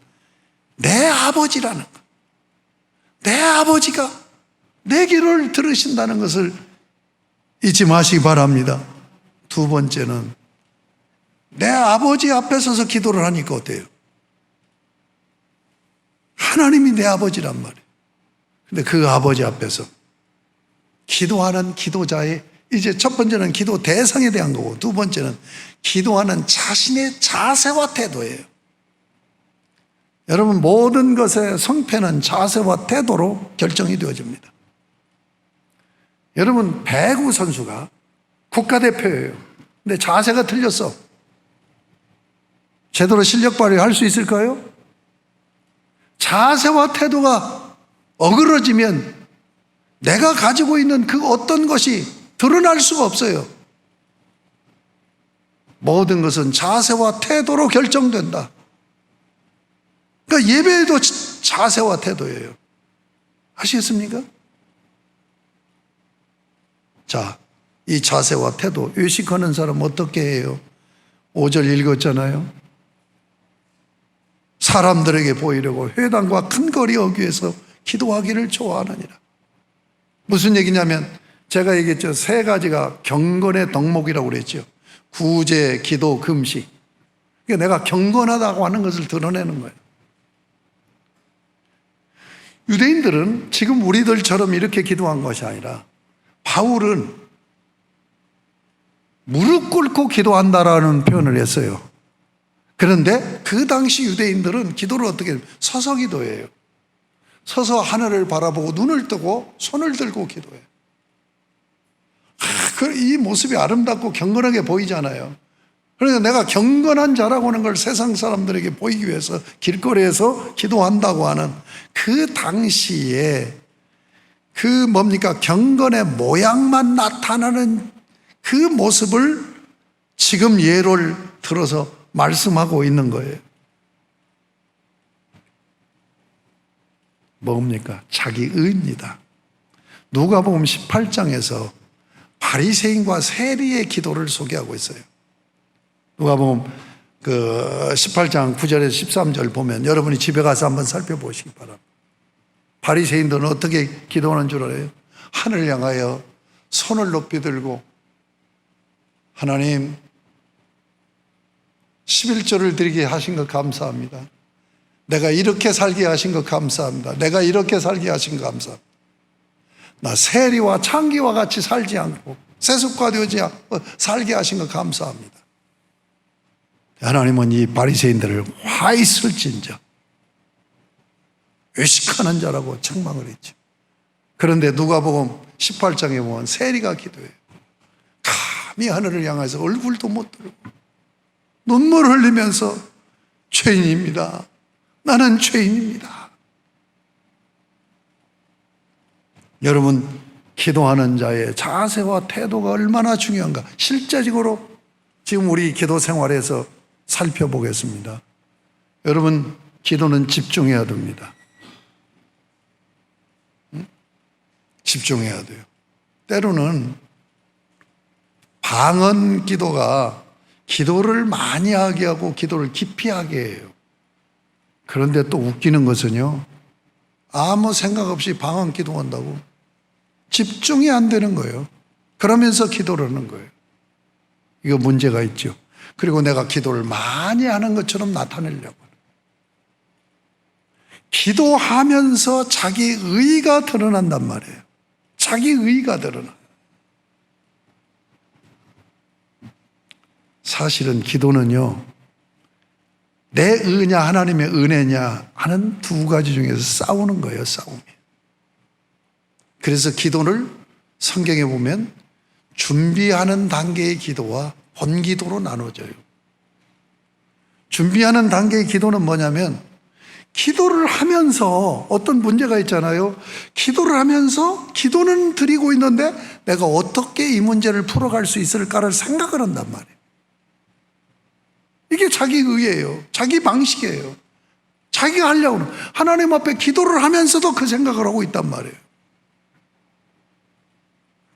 내 아버지라는 것, 내 아버지가 내 기도를 들으신다는 것을 잊지 마시기 바랍니다. 두 번째는 내 아버지 앞에 서서 기도를 하니까 어때요? 하나님이 내 아버지란 말이에요. 근데 그 아버지 앞에서 기도하는 기도자의, 이제 첫 번째는 기도 대상에 대한 거고, 두 번째는 기도하는 자신의 자세와 태도예요. 여러분, 모든 것의 성패는 자세와 태도로 결정이 되어집니다. 여러분, 배구 선수가 국가대표예요. 근데 자세가 틀렸어. 제대로 실력 발휘할 수 있을까요? 자세와 태도가 어그러지면 내가 가지고 있는 그 어떤 것이 드러날 수가 없어요. 모든 것은 자세와 태도로 결정된다. 그러니까 예배도 자세와 태도예요. 아시겠습니까? 자, 이 자세와 태도, 의식하는 사람 어떻게 해요? 5절 읽었잖아요. 사람들에게 보이려고 회당과 큰 거리 어귀에서 기도하기를 좋아하느니라. 무슨 얘기냐면 제가 얘기했죠. 세 가지가 경건의 덕목이라고 그랬죠. 구제, 기도, 금식. 그러니까 내가 경건하다고 하는 것을 드러내는 거예요. 유대인들은 지금 우리들처럼 이렇게 기도한 것이 아니라 바울은 무릎 꿇고 기도한다라는 표현을 했어요. 그런데 그 당시 유대인들은 기도를 어떻게 해요? 서서 기도해요. 서서 하늘을 바라보고 눈을 뜨고 손을 들고 기도해요. 이 모습이 아름답고 경건하게 보이잖아요. 그래서 내가 경건한 자라고 하는 걸 세상 사람들에게 보이기 위해서 길거리에서 기도한다고 하는 그 당시에 그 뭡니까? 경건의 모양만 나타나는 그 모습을 지금 예를 들어서 말씀하고 있는 거예요. 뭡니까? 자기의입니다. 누가복음 18장에서 바리새인과 세리의 기도를 소개하고 있어요. 누가복음 18장 9절에서 13절 보면 여러분이 집에 가서 한번 살펴보시기 바랍니다. 바리새인들은 어떻게 기도하는 줄 알아요? 하늘을 향하여 손을 높이 들고 하나님 11조를 드리게 하신 것 감사합니다. 내가 이렇게 살게 하신 것 감사합니다. 내가 이렇게 살게 하신 것 감사합니다. 나 세리와 창기와 같이 살지 않고 세습과되지 않고 살게 하신 것 감사합니다. 하나님은 이 바리새인들을 화 있을진저 외식하는 자라고 책망을 했죠. 그런데 누가복음 18장에 보면 세리가 기도해요. 감히 하늘을 향해서 얼굴도 못 들고 눈물 흘리면서 죄인입니다. 나는 죄인입니다. 여러분, 기도하는 자의 자세와 태도가 얼마나 중요한가 실제적으로 지금 우리 기도 생활에서 살펴보겠습니다. 여러분, 기도는 집중해야 됩니다. 집중해야 돼요. 때로는 방언 기도가 기도를 많이 하게 하고 기도를 깊이 하게 해요. 그런데 또 웃기는 것은요, 아무 생각 없이 방언 기도한다고 집중이 안 되는 거예요. 그러면서 기도를 하는 거예요. 이거 문제가 있죠. 그리고 내가 기도를 많이 하는 것처럼 나타내려고. 기도하면서 자기 의가 드러난단 말이에요. 자기 의가 드러나. 사실은 기도는요, 내 의냐 하나님의 은혜냐 하는 두 가지 중에서 싸우는 거예요. 싸움이. 그래서 기도를 성경에 보면 준비하는 단계의 기도와 본기도로 나눠져요. 준비하는 단계의 기도는 뭐냐면, 기도를 하면서 어떤 문제가 있잖아요. 기도를 하면서 기도는 드리고 있는데 내가 어떻게 이 문제를 풀어갈 수 있을까를 생각을 한단 말이에요. 이게 자기 의예요. 자기 방식이에요. 자기가 하려고 하는, 하나님 앞에 기도를 하면서도 그 생각을 하고 있단 말이에요.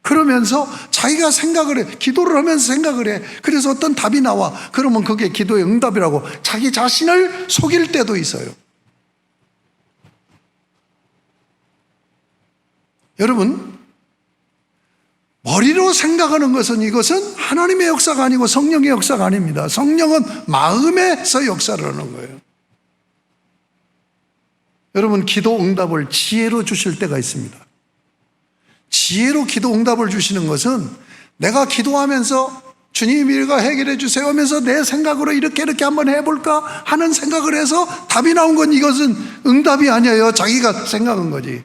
그러면서 자기가 생각을 해. 기도를 하면서 생각을 해. 그래서 어떤 답이 나와. 그러면 그게 기도의 응답이라고 자기 자신을 속일 때도 있어요. 여러분, 머리로 생각하는 것은, 이것은 하나님의 역사가 아니고 성령의 역사가 아닙니다. 성령은 마음에서 역사를 하는 거예요. 여러분, 기도 응답을 지혜로 주실 때가 있습니다. 지혜로 기도 응답을 주시는 것은, 내가 기도하면서 주님 이거 해결해 주세요 하면서 내 생각으로 이렇게 한번 해볼까 하는 생각을 해서 답이 나온 건, 이것은 응답이 아니에요. 자기가 생각한 거지.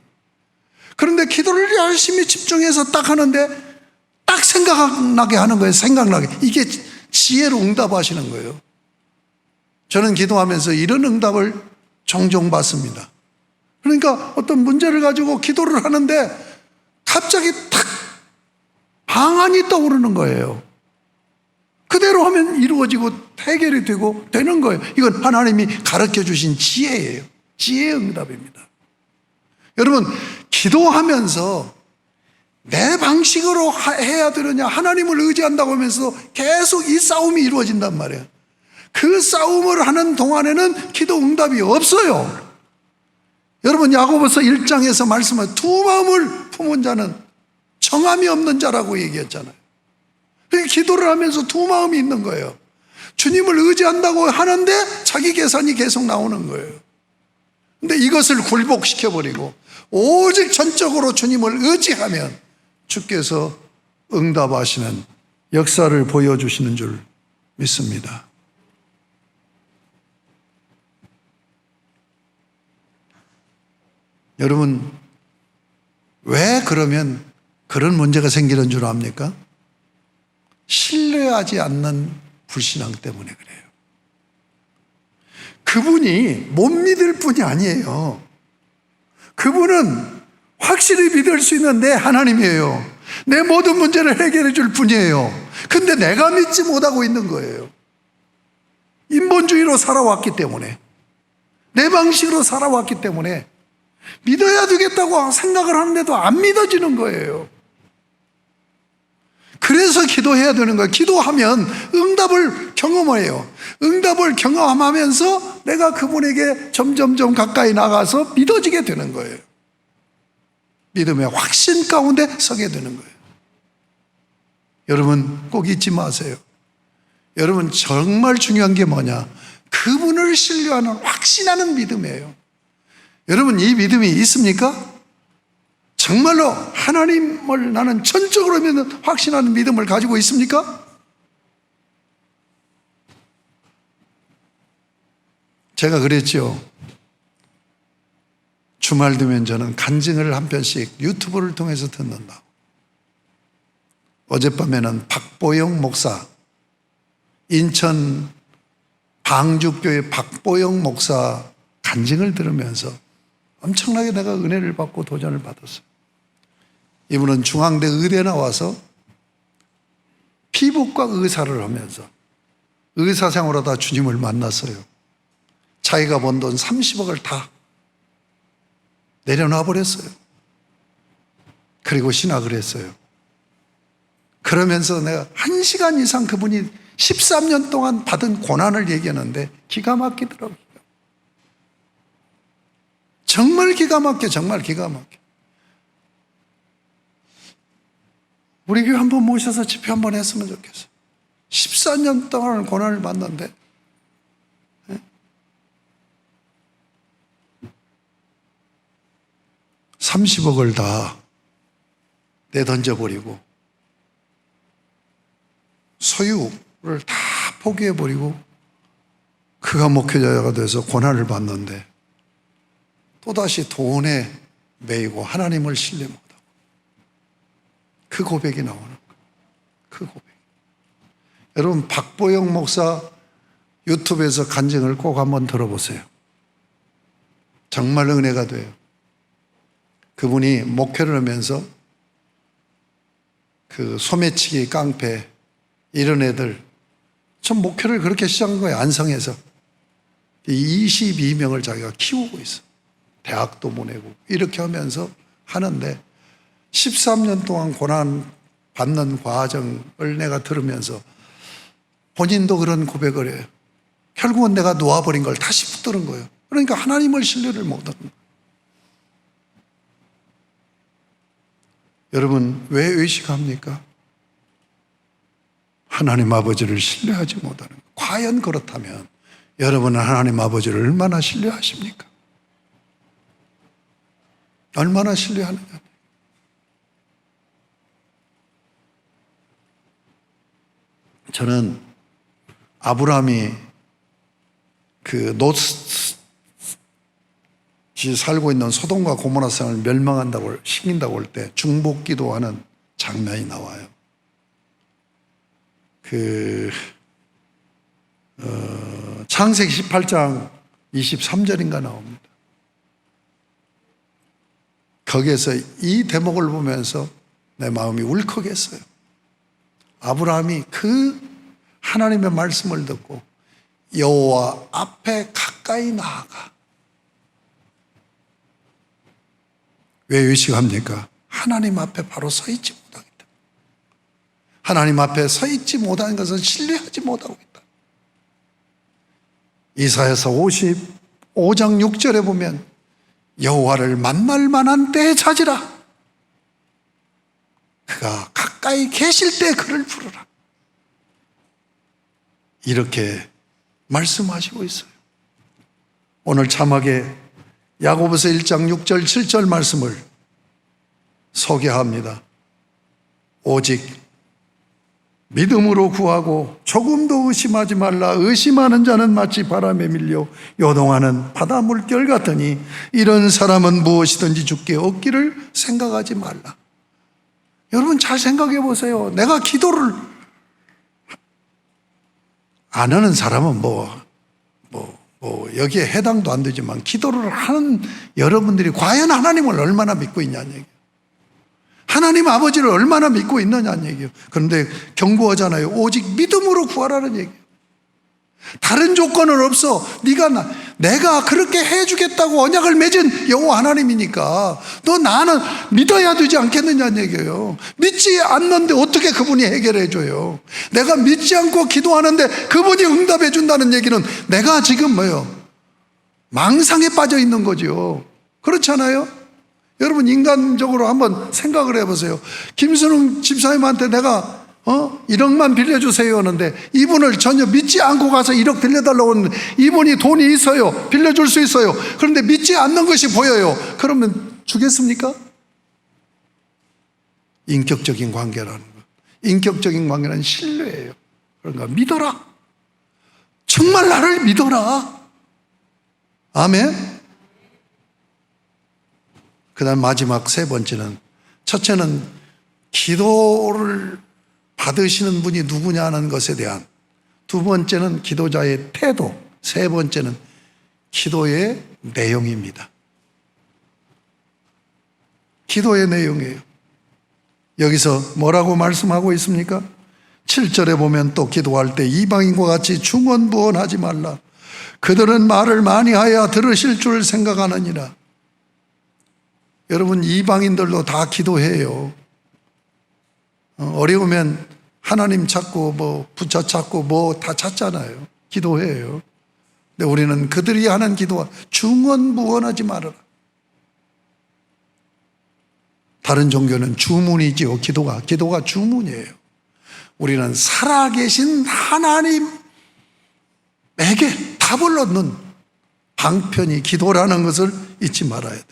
그런데 기도를 열심히 집중해서 딱 하는데 딱 생각나게 하는 거예요. 생각나게. 이게 지혜로 응답하시는 거예요. 저는 기도하면서 이런 응답을 종종 받습니다. 그러니까 어떤 문제를 가지고 기도를 하는데 갑자기 탁 방안이 떠오르는 거예요. 그대로 하면 이루어지고 해결이 되고 되는 거예요. 이건 하나님이 가르쳐 주신 지혜예요. 지혜의 응답입니다. 여러분, 기도하면서 내 방식으로 해야 되느냐, 하나님을 의지한다고 하면서 계속 이 싸움이 이루어진단 말이에요. 그 싸움을 하는 동안에는 기도 응답이 없어요. 여러분, 야고보서 1장에서 말씀하신 두 마음을 품은 자는 정함이 없는 자라고 얘기했잖아요. 기도를 하면서 두 마음이 있는 거예요. 주님을 의지한다고 하는데 자기 계산이 계속 나오는 거예요. 근데 이것을 굴복시켜버리고 오직 전적으로 주님을 의지하면 주께서 응답하시는 역사를 보여주시는 줄 믿습니다. 여러분, 왜 그러면 그런 문제가 생기는 줄 압니까? 신뢰하지 않는 불신앙 때문에 그래요. 그분이 못 믿을 뿐이 아니에요. 그분은 확실히 믿을 수 있는 내 하나님이에요. 내 모든 문제를 해결해 줄 분이에요. 근데 내가 믿지 못하고 있는 거예요. 인본주의로 살아왔기 때문에, 내 방식으로 살아왔기 때문에 믿어야 되겠다고 생각을 하는데도 안 믿어지는 거예요. 그래서 기도해야 되는 거예요. 기도하면 응답을 경험해요. 응답을 경험하면서 내가 그분에게 점점점 가까이 나가서 믿어지게 되는 거예요. 믿음의 확신 가운데 서게 되는 거예요. 여러분, 꼭 잊지 마세요. 여러분, 정말 중요한 게 뭐냐? 그분을 신뢰하는 확신하는 믿음이에요. 여러분, 이 믿음이 있습니까? 정말로 하나님을 나는 전적으로 믿는 확신하는 믿음을 가지고 있습니까? 제가 그랬죠. 주말 되면 저는 간증을 한 편씩 유튜브를 통해서 듣는다. 어젯밤에는 박보영 목사, 인천 방주교회 박보영 목사 간증을 들으면서 엄청나게 내가 은혜를 받고 도전을 받았어요. 이분은 중앙대 의대 나와서 피부과 의사를 하면서 의사 생활하다 주님을 만났어요. 자기가 번 돈 30억을 다 내려놔 버렸어요. 그리고 신학을 했어요. 그러면서 내가 1시간 이상 그분이 13년 동안 받은 고난을 얘기하는데 기가 막히더라고요. 정말 기가 막혀, 정말 기가 막혀. 우리 교회 한번 모셔서 집회 한번 했으면 좋겠어. 14년 동안 고난을 받는데 30억을 다 내던져버리고 소유를 다 포기해버리고 그가 목회자가 돼서 고난을 받는데 또다시 돈에 매이고 하나님을 신뢰 못하고 그 고백이 나오는 거예요. 그 고백. 여러분 박보영 목사 유튜브에서 간증을 꼭 한번 들어보세요. 정말 은혜가 돼요. 그분이 목회를 하면서 그 소매치기, 깡패 이런 애들 전 목회를 그렇게 시작한 거예요. 안성에서 22명을 자기가 키우고 있어. 대학도 보내고 이렇게 하면서 하는데 13년 동안 고난 받는 과정을 내가 들으면서 본인도 그런 고백을 해요. 결국은 내가 놓아버린 걸 다시 붙드는 거예요. 그러니까 하나님을 신뢰를 못하는 거예요. 여러분 왜 의식합니까? 하나님 아버지를 신뢰하지 못하는 거예요. 과연 그렇다면 여러분은 하나님 아버지를 얼마나 신뢰하십니까? 얼마나 신뢰하느냐. 저는 아브라함이 그 롯이 살고 있는 소돔과 고모라 성을 멸망한다고 시킨다고 할 때 중복 기도하는 장면이 나와요. 창세기 18장 23절인가 나옵니다. 거기에서 이 대목을 보면서 내 마음이 울컥했어요. 아브라함이 그 하나님의 말씀을 듣고 여호와 앞에 가까이 나아가. 왜 의식합니까? 하나님 앞에 바로 서 있지 못하겠다. 하나님 앞에 서 있지 못하는 것은 신뢰하지 못하고 있다. 이사야서 55장 6절에 보면 여호와를 만날 만한 때에 찾으라. 그가 가까이 계실 때 그를 부르라. 이렇게 말씀하시고 있어요. 오늘 자막에 야고보서 1장 6절 7절 말씀을 소개합니다. 오직 믿음으로 구하고 조금도 의심하지 말라. 의심하는 자는 마치 바람에 밀려 요동하는 바다 물결 같으니 이런 사람은 무엇이든지 주께 얻기를 생각하지 말라. 여러분 잘 생각해 보세요. 내가 기도를 안 하는 사람은 여기에 해당도 안 되지만 기도를 하는 여러분들이 과연 하나님을 얼마나 믿고 있냐는 얘기예요. 하나님 아버지를 얼마나 믿고 있느냐는 얘기예요. 그런데 경고하잖아요. 오직 믿음으로 구하라는 얘기예요. 다른 조건은 없어. 내가 그렇게 해주겠다고 언약을 맺은 여호와 하나님이니까 너 나는 믿어야 되지 않겠느냐는 얘기예요. 믿지 않는데 어떻게 그분이 해결해 줘요? 내가 믿지 않고 기도하는데 그분이 응답해 준다는 얘기는 내가 지금 망상에 빠져 있는 거죠. 그렇잖아요? 여러분 인간적으로 한번 생각을 해보세요. 김순웅 집사님한테 내가 1억만 빌려주세요 하는데 이분을 전혀 믿지 않고 가서 1억 빌려달라고 하는데 이분이 돈이 있어요. 빌려줄 수 있어요. 그런데 믿지 않는 것이 보여요. 그러면 주겠습니까? 인격적인 관계라는 것. 인격적인 관계는 신뢰예요. 그러니까 믿어라. 정말 나를 믿어라. 아멘. 그 다음 마지막 세 번째는, 첫째는 기도를 받으시는 분이 누구냐는 것에 대한, 두 번째는 기도자의 태도, 세 번째는 기도의 내용입니다. 기도의 내용이에요. 여기서 뭐라고 말씀하고 있습니까? 7절에 보면 또 기도할 때 이방인과 같이 중언부언하지 말라. 그들은 말을 많이 하여 들으실 줄 생각하느니라. 여러분 이방인들도 다 기도해요. 어려우면 하나님 찾고 부처 찾고 다 찾잖아요. 기도해요. 근데 우리는 그들이 하는 기도와 중언부언하지 말아라. 다른 종교는 주문이지요. 기도가 주문이에요. 우리는 살아계신 하나님에게 답을 얻는 방편이 기도라는 것을 잊지 말아야 돼.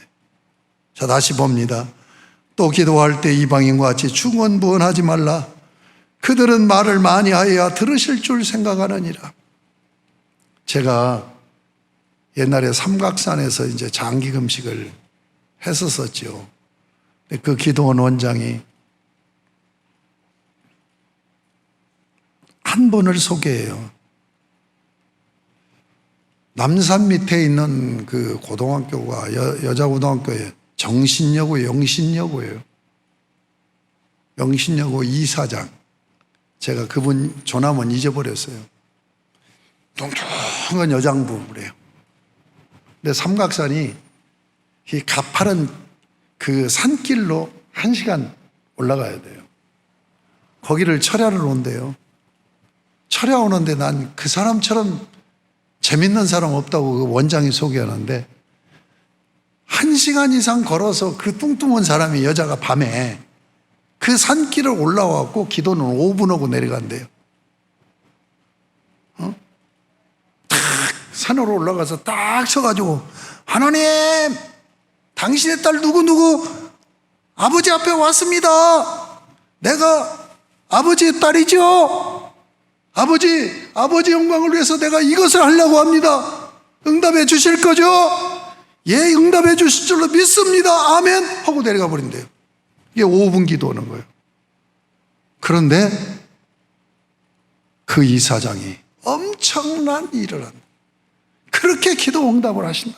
자, 다시 봅니다. 또 기도할 때 이방인과 같이 중언부언하지 말라. 그들은 말을 많이 하여야 들으실 줄 생각하느니라. 제가 옛날에 삼각산에서 이제 장기 금식을 했었었죠. 그 기도원 원장이 한 분을 소개해요. 남산 밑에 있는 그 고등학교가 여자 고등학교에 정신여고, 영신여고예요. 영신여고 이사장. 제가 그분 조남은 잊어버렸어요. 뚱뚱한 여장부래요. 근데 삼각산이 이 가파른 그 산길로 1시간 올라가야 돼요. 거기를 철야를 온대요. 철야 오는데 난 그 사람처럼 재밌는 사람 없다고 그 원장이 소개하는데 1시간 이상 걸어서 그 뚱뚱한 사람이 여자가 밤에 그 산길을 올라와갖고 기도는 5분 하고 내려간대요. 딱 산으로 올라가서 딱 서가지고 하나님, 당신의 딸 누구누구 아버지 앞에 왔습니다. 내가 아버지의 딸이죠. 아버지 영광을 위해서 내가 이것을 하려고 합니다. 응답해 주실 거죠? 예, 응답해 주실 줄로 믿습니다. 아멘 하고 내려가 버린대요. 이게 5분 기도하는 거예요. 그런데 그 이사장이 엄청난 일을 한다. 그렇게 기도 응답을 하신다.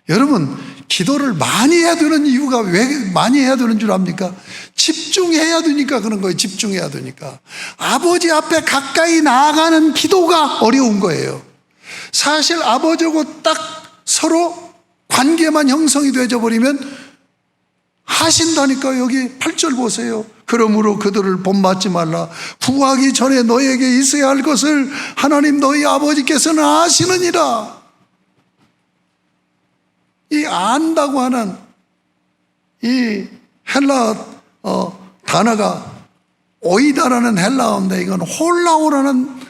여러분, 기도를 많이 해야 되는 이유가 왜 많이 해야 되는 줄 압니까? 집중해야 되니까 그런 거예요. 집중해야 되니까. 아버지 앞에 가까이 나아가는 기도가 어려운 거예요. 사실 아버지하고 딱 서로 관계만 형성이 되어 버리면 하신다니까. 여기 8절 보세요. 그러므로 그들을 본받지 말라. 구하기 전에 너에게 있어야 할 것을 하나님 너희 아버지께서는 아시느니라. 이 안다고 하는 이 헬라 단어가 오이다라는 헬라어인데 이건 홀라오라는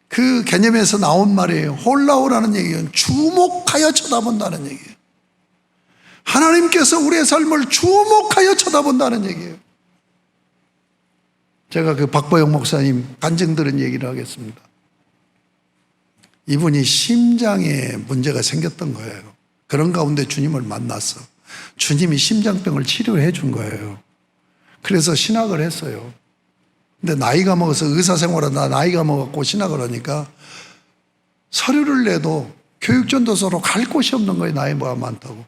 그 개념에서 나온 말이에요. 홀라오라는 얘기는 주목하여 쳐다본다는 얘기예요. 하나님께서 우리의 삶을 주목하여 쳐다본다는 얘기예요. 제가 그 박보영 목사님 간증 들은 얘기를 하겠습니다. 이분이 심장에 문제가 생겼던 거예요. 그런 가운데 주님을 만났어. 주님이 심장병을 치료해 준 거예요. 그래서 신학을 했어요. 근데 나이가 먹어서 의사생활하다 나이가 먹었고 신학을 하니까 서류를 내도 교육전도소로 갈 곳이 없는 거예요. 나이가 많다고.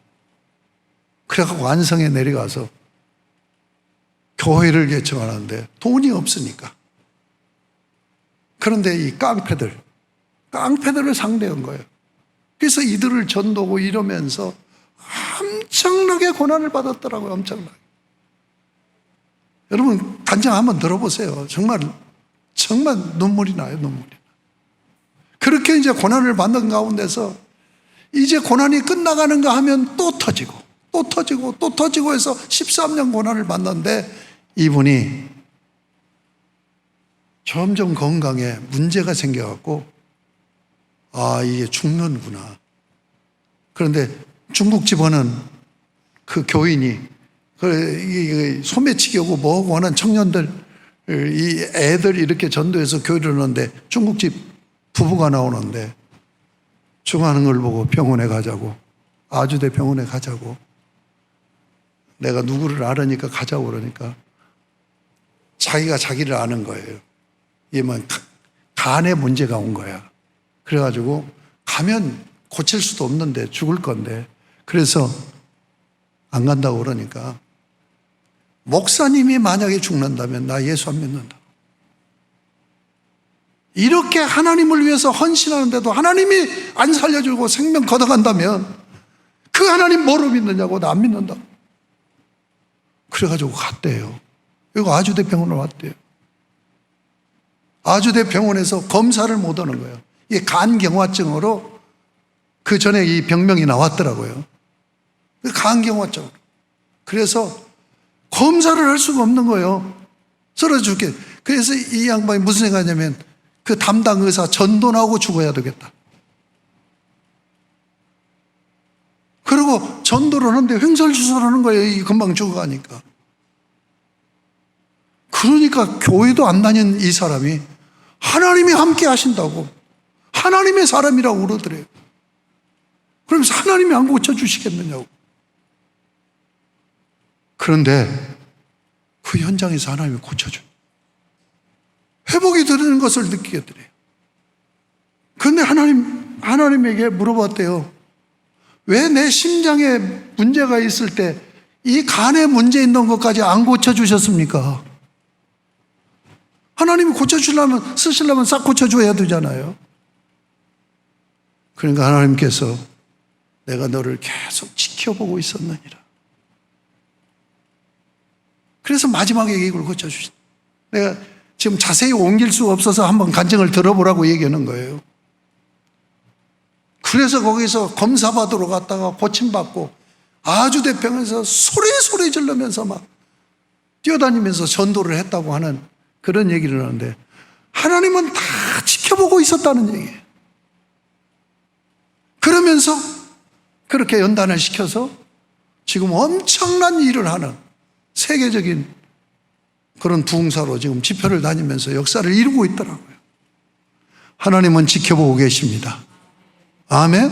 그래갖고 완성에 내려가서 교회를 개척하는데 돈이 없으니까. 그런데 이 깡패들을 상대한 거예요. 그래서 이들을 전도고 이러면서 엄청나게 고난을 받았더라고요. 엄청나게. 여러분 간증 한번 들어보세요. 정말 눈물이 나요. 눈물이. 그렇게 이제 고난을 받는 가운데서 이제 고난이 끝나가는가 하면 또 터지고 해서 13년 고난을 받는데 이분이 점점 건강에 문제가 생겨갖고 이게 죽는구나. 그런데 중국집어는 그 교인이 소매치기 오고 뭐하고 하는 청년들, 이 애들 이렇게 전도해서 교회를 하는데 중국집 부부가 나오는데 죽어가는 걸 보고 병원에 가자고, 아주대 병원에 가자고, 내가 누구를 알으니까 가자고 그러니까 자기가 자기를 아는 거예요. 이게 뭐 간에 문제가 온 거야. 그래가지고 가면 고칠 수도 없는데 죽을 건데 그래서 안 간다고 그러니까 목사님이 만약에 죽는다면 나 예수 안 믿는다. 이렇게 하나님을 위해서 헌신하는데도 하나님이 안 살려주고 생명 걷어간다면 그 하나님 뭐로 믿느냐고. 나 안 믿는다. 그래가지고 갔대요. 여기 아주대 병원을 왔대요. 아주대 병원에서 검사를 못 하는 거예요. 이게 간경화증으로 그 전에 이 병명이 나왔더라고요. 간경화증. 그래서 검사를 할 수가 없는 거예요. 쓰러져 죽게. 그래서 이 양반이 무슨 생각하냐면 그 담당 의사 전도나고 죽어야 되겠다. 그리고 전도를 하는데 횡설수설하는 거예요. 이 금방 죽어가니까. 그러니까 교회도 안 다닌 이 사람이 하나님이 함께 하신다고, 하나님의 사람이라고 그러더래요. 그러면서 하나님이 안 고쳐주시겠느냐고. 그런데 그 현장에서 하나님이 고쳐줘요. 회복이 되는 것을 느끼게 돼요. 그런데 하나님에게 물어봤대요. 왜 내 심장에 문제가 있을 때 이 간에 문제 있는 것까지 안 고쳐주셨습니까? 하나님이 고쳐주려면, 쓰시려면 싹 고쳐줘야 되잖아요. 그러니까 하나님께서 내가 너를 계속 지켜보고 있었느니라. 그래서 마지막에 이걸 고쳐주신. 내가 지금 자세히 옮길 수 없어서 한번 간증을 들어보라고 얘기하는 거예요. 그래서 거기서 검사받으러 갔다가 고침받고 아주 대평에서 소리 지르면서 막 뛰어다니면서 전도를 했다고 하는 그런 얘기를 하는데, 하나님은 다 지켜보고 있었다는 얘기예요. 그러면서 그렇게 연단을 시켜서 지금 엄청난 일을 하는 세계적인 그런 부흥사로 지금 집회를 다니면서 역사를 이루고 있더라고요. 하나님은 지켜보고 계십니다. 아멘.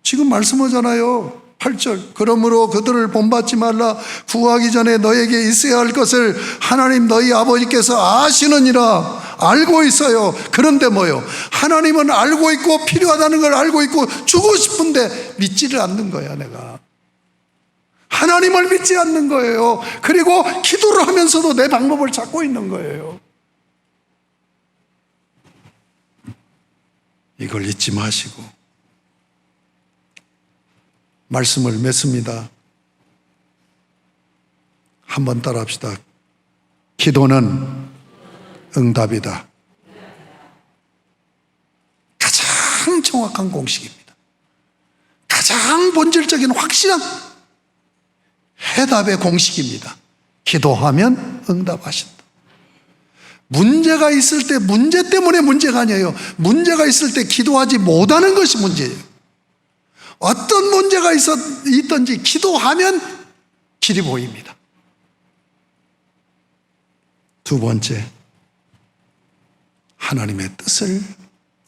지금 말씀하잖아요. 8절. 그러므로 그들을 본받지 말라. 구하기 전에 너에게 있어야 할 것을 하나님 너희 아버지께서 아시느니라. 알고 있어요. 그런데 뭐요? 하나님은 알고 있고 필요하다는 걸 알고 있고 주고 싶은데 믿지를 않는 거야. 내가 하나님을 믿지 않는 거예요. 그리고 기도를 하면서도 내 방법을 찾고 있는 거예요. 이걸 잊지 마시고 말씀을 맺습니다. 한번 따라합시다. 기도는 응답이다. 가장 정확한 공식입니다. 가장 본질적인 확실한 해답의 공식입니다. 기도하면 응답하신다. 문제가 있을 때 문제 때문에 문제가 아니에요. 문제가 있을 때 기도하지 못하는 것이 문제예요. 어떤 문제가 있든지 기도하면 길이 보입니다. 두 번째, 하나님의 뜻을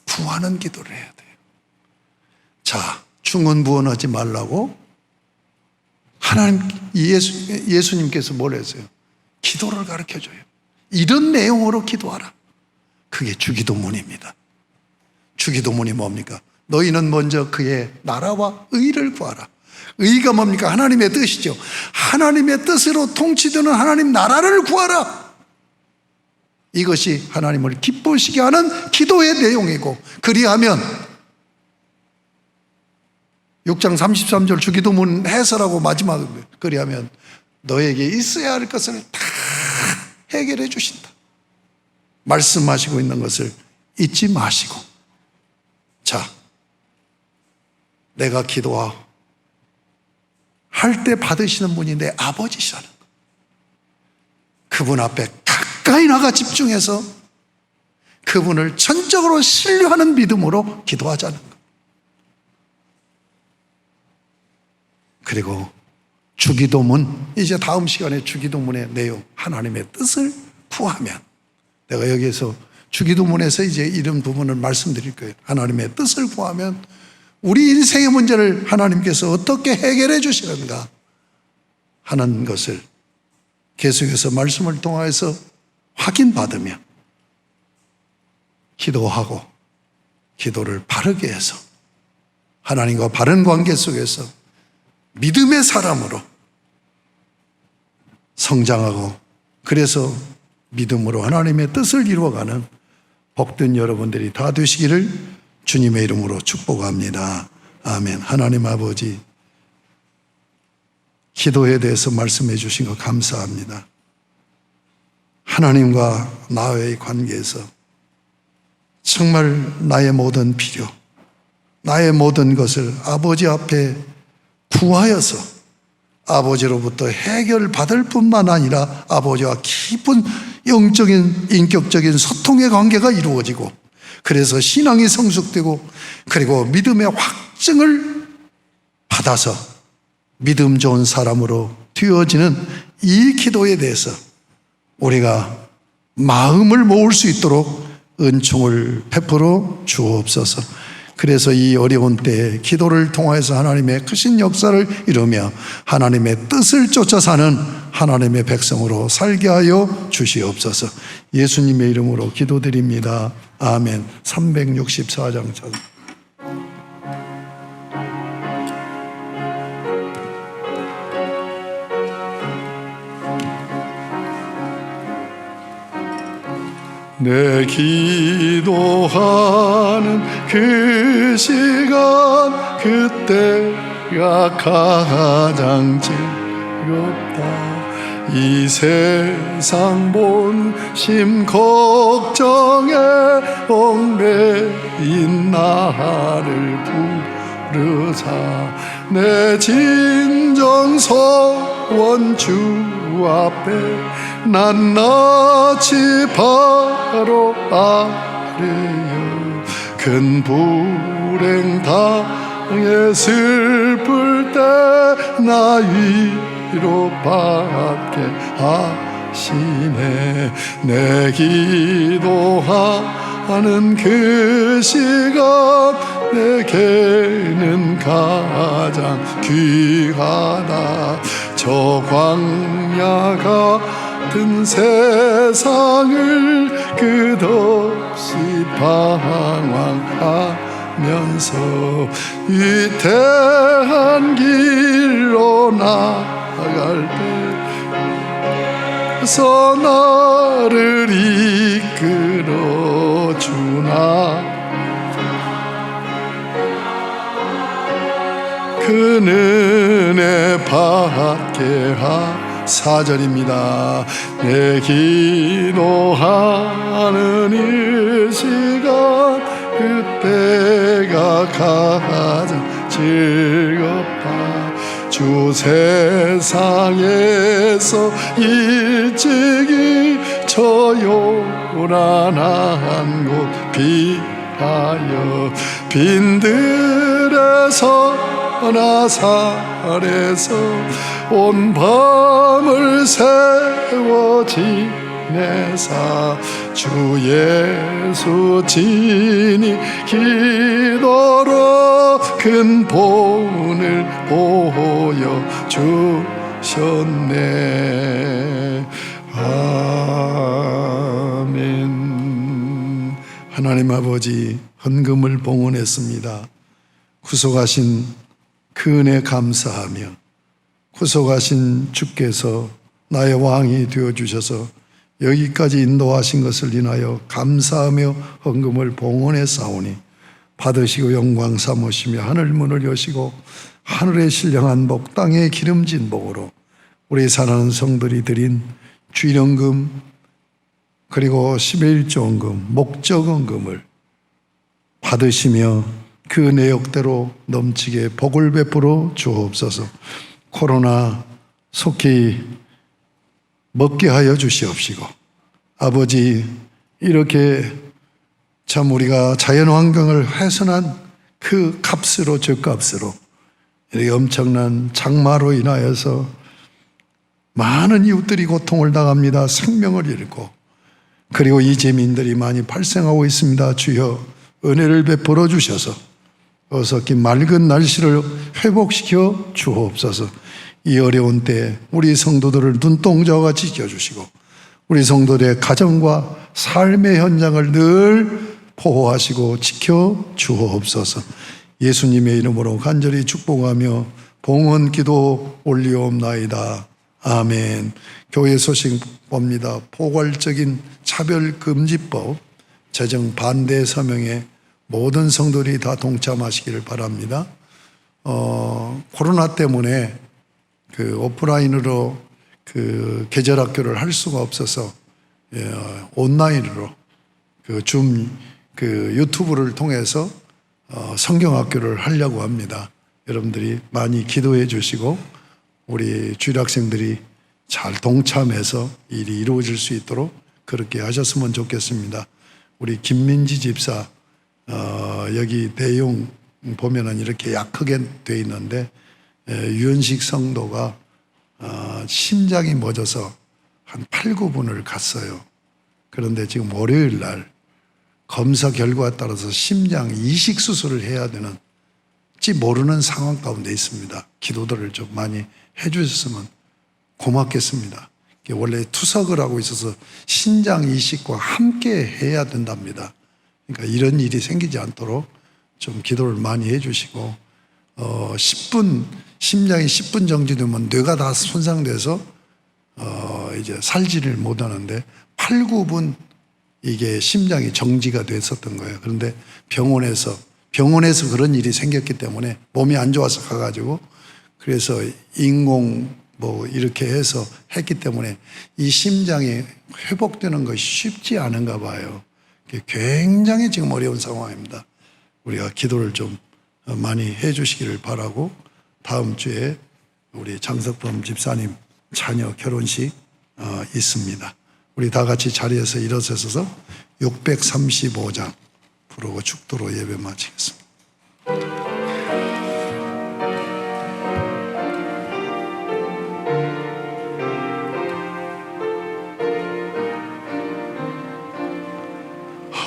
구하는 기도를 해야 돼요. 자, 중언부언하지 말라고 예수님께서 뭘 했어요? 기도를 가르쳐줘요. 이런 내용으로 기도하라. 그게 주기도문입니다. 주기도문이 뭡니까? 너희는 먼저 그의 나라와 의를 구하라. 의가 뭡니까? 하나님의 뜻이죠. 하나님의 뜻으로 통치되는 하나님 나라를 구하라. 이것이 하나님을 기쁘시게 하는 기도의 내용이고, 그리하면 6장 33절 주기도문 해설하고 마지막에 그리하면 너에게 있어야 할 것을 다 해결해 주신다. 말씀하시고 있는 것을 잊지 마시고, 자, 내가 기도할 때 받으시는 분이 내 아버지시라는 것, 그분 앞에 가까이 나가 집중해서 그분을 전적으로 신뢰하는 믿음으로 기도하자는 것. 그리고 주기도문, 이제 다음 시간에 주기도문의 내용, 하나님의 뜻을 구하면, 내가 여기에서 주기도문에서 이제 이런 부분을 말씀드릴 거예요. 하나님의 뜻을 구하면 우리 인생의 문제를 하나님께서 어떻게 해결해 주시는가 하는 것을 계속해서 말씀을 통해서 확인받으며 기도하고 기도를 바르게 해서 하나님과 바른 관계 속에서 믿음의 사람으로 성장하고, 그래서 믿음으로 하나님의 뜻을 이루어가는 복된 여러분들이 다 되시기를 주님의 이름으로 축복합니다. 아멘. 하나님 아버지, 기도에 대해서 말씀해 주신 것 감사합니다. 하나님과 나의 관계에서 정말 나의 모든 필요, 나의 모든 것을 아버지 앞에 구하여서 아버지로부터 해결받을 뿐만 아니라 아버지와 깊은 영적인 인격적인 소통의 관계가 이루어지고, 그래서 신앙이 성숙되고, 그리고 믿음의 확증을 받아서 믿음 좋은 사람으로 되어지는 이 기도에 대해서 우리가 마음을 모을 수 있도록 은총을 베풀어 주옵소서. 그래서 이 어려운 때에 기도를 통해서 하나님의 크신 역사를 이루며 하나님의 뜻을 쫓아 사는 하나님의 백성으로 살게 하여 주시옵소서. 예수님의 이름으로 기도드립니다. 아멘. 364장 전. 내 기도하는 그 시간, 그때가 가장 즐겁다. 이 세상 본심 걱정에 얽매인 나를 부르사 내 진정 서원 주 앞에 낱낱이 바로 아뢰어 큰 불행 당해 슬플 때 나 위로받게 하시네. 내 기도하는 그 시간 내게는 가장 귀하다. 저 광야 같은 세상을 끝없이 방황하면서 위태한 길로 나아갈 때서 나를 이끌어 주나 그 은혜 받게 하 4절입니다. 내 기도하는 이 시간 그때가 가장 즐겁다. 주 세상에서 일찍이 저 요란한 곳 피하여 빈들에서 나사렛에서 온 밤을 세워 지내사 주 예수 진이 기도로 큰 본을 보여 주셨네. 아멘. 하나님 아버지, 헌금을 봉헌했습니다. 구속하신 그 은혜 감사하며 구속하신 주께서 나의 왕이 되어주셔서 여기까지 인도하신 것을 인하여 감사하며 헌금을 봉헌했사오니 받으시고 영광 삼으시며 하늘 문을 여시고 하늘의 신령한 복 땅에 기름진 복으로 우리 사랑하는 성들이 드린 주일헌금 그리고 11조헌금 목적헌금을 받으시며 그 내역대로 넘치게 복을 베풀어 주옵소서. 코로나 속히 먹게 하여 주시옵시고 아버지, 이렇게 참 우리가 자연환경을 훼손한 그 값으로 죗값으로 이렇게 엄청난 장마로 인하여서 많은 이웃들이 고통을 당합니다. 생명을 잃고 그리고 이재민들이 많이 발생하고 있습니다. 주여 은혜를 베풀어 주셔서 어석히 맑은 날씨를 회복시켜 주옵소서. 이 어려운 때 우리 성도들을 눈동자와 지켜주시고 우리 성도들의 가정과 삶의 현장을 늘 보호하시고 지켜 주옵소서. 예수님의 이름으로 간절히 축복하며 봉헌 기도 올리옵나이다. 아멘. 교회 소식 봅니다. 포괄적인 차별금지법 제정 반대 서명에 모든 성도들이 다 동참하시기를 바랍니다. 코로나 때문에 그 오프라인으로 그 계절학교를 할 수가 없어서 온라인으로 그 줌 그 유튜브를 통해서 성경학교를 하려고 합니다. 여러분들이 많이 기도해 주시고 우리 주일학생들이 잘 동참해서 일이 이루어질 수 있도록 그렇게 하셨으면 좋겠습니다. 우리 김민지 집사 여기 내용 보면은 이렇게 약하게 돼 있는데 유현식 성도가 심장이 멎어서 한 8, 9분을 갔어요. 그런데 지금 월요일 날 검사 결과에 따라서 심장 이식 수술을 해야 되는 지 모르는 상황 가운데 있습니다. 기도들을 좀 많이 해주셨으면 고맙겠습니다. 원래 투석을 하고 있어서 신장 이식과 함께 해야 된답니다. 그러니까 이런 일이 생기지 않도록 좀 기도를 많이 해주시고 10분 심장이 10분 정지되면 뇌가 다 손상돼서 이제 살지를 못하는데 8, 9분 이게 심장이 정지가 됐었던 거예요. 그런데 병원에서 그런 일이 생겼기 때문에 몸이 안 좋아서 가가지고 그래서 인공 뭐 이렇게 해서 했기 때문에 이 심장이 회복되는 것이 쉽지 않은가 봐요. 굉장히 지금 어려운 상황입니다. 우리가 기도를 좀 많이 해 주시기를 바라고 다음 주에 우리 장석범 집사님 자녀 결혼식 있습니다. 우리 다 같이 자리에서 일어서서 635장 부르고 축도로 예배 마치겠습니다.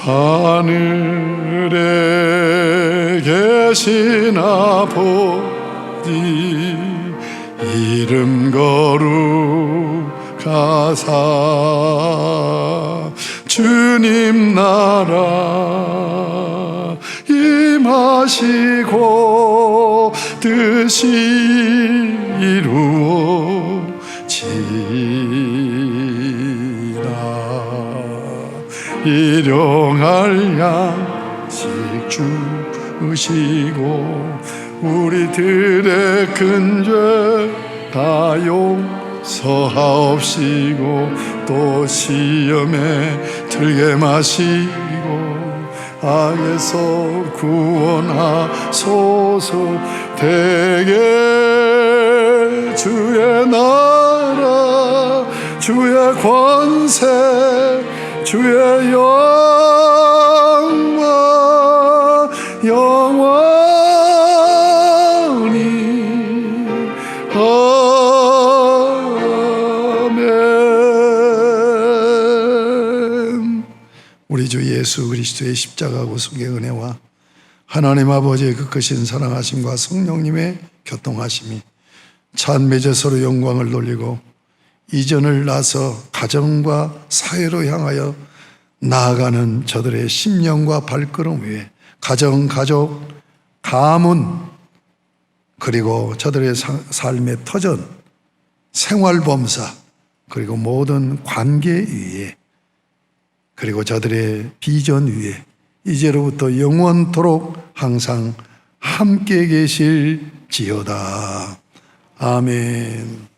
하늘에 계신 아버지 이름 거룩하사 주님 나라 임하시고 뜻이 이루어지라 일용할 양식 주시고 우리들의 큰 죄 다 용서하옵시고 또 시험에 들게 마시고 악에서 구원하소서 대개 주의 나라 주의 권세 주의 영광 영원히 아멘. 우리 주 예수 그리스도의 십자가 고속의 은혜와 하나님 아버지의 그 크신 사랑하심과 성령님의 교통하심이 찬미제 서로 영광을 돌리고 이전을 나서 가정과 사회로 향하여 나아가는 저들의 심령과 발걸음 위에 가정, 가족, 가문 그리고 저들의 삶의 터전, 생활범사 그리고 모든 관계 위에 그리고 저들의 비전 위에 이제로부터 영원토록 항상 함께 계실지어다. 아멘.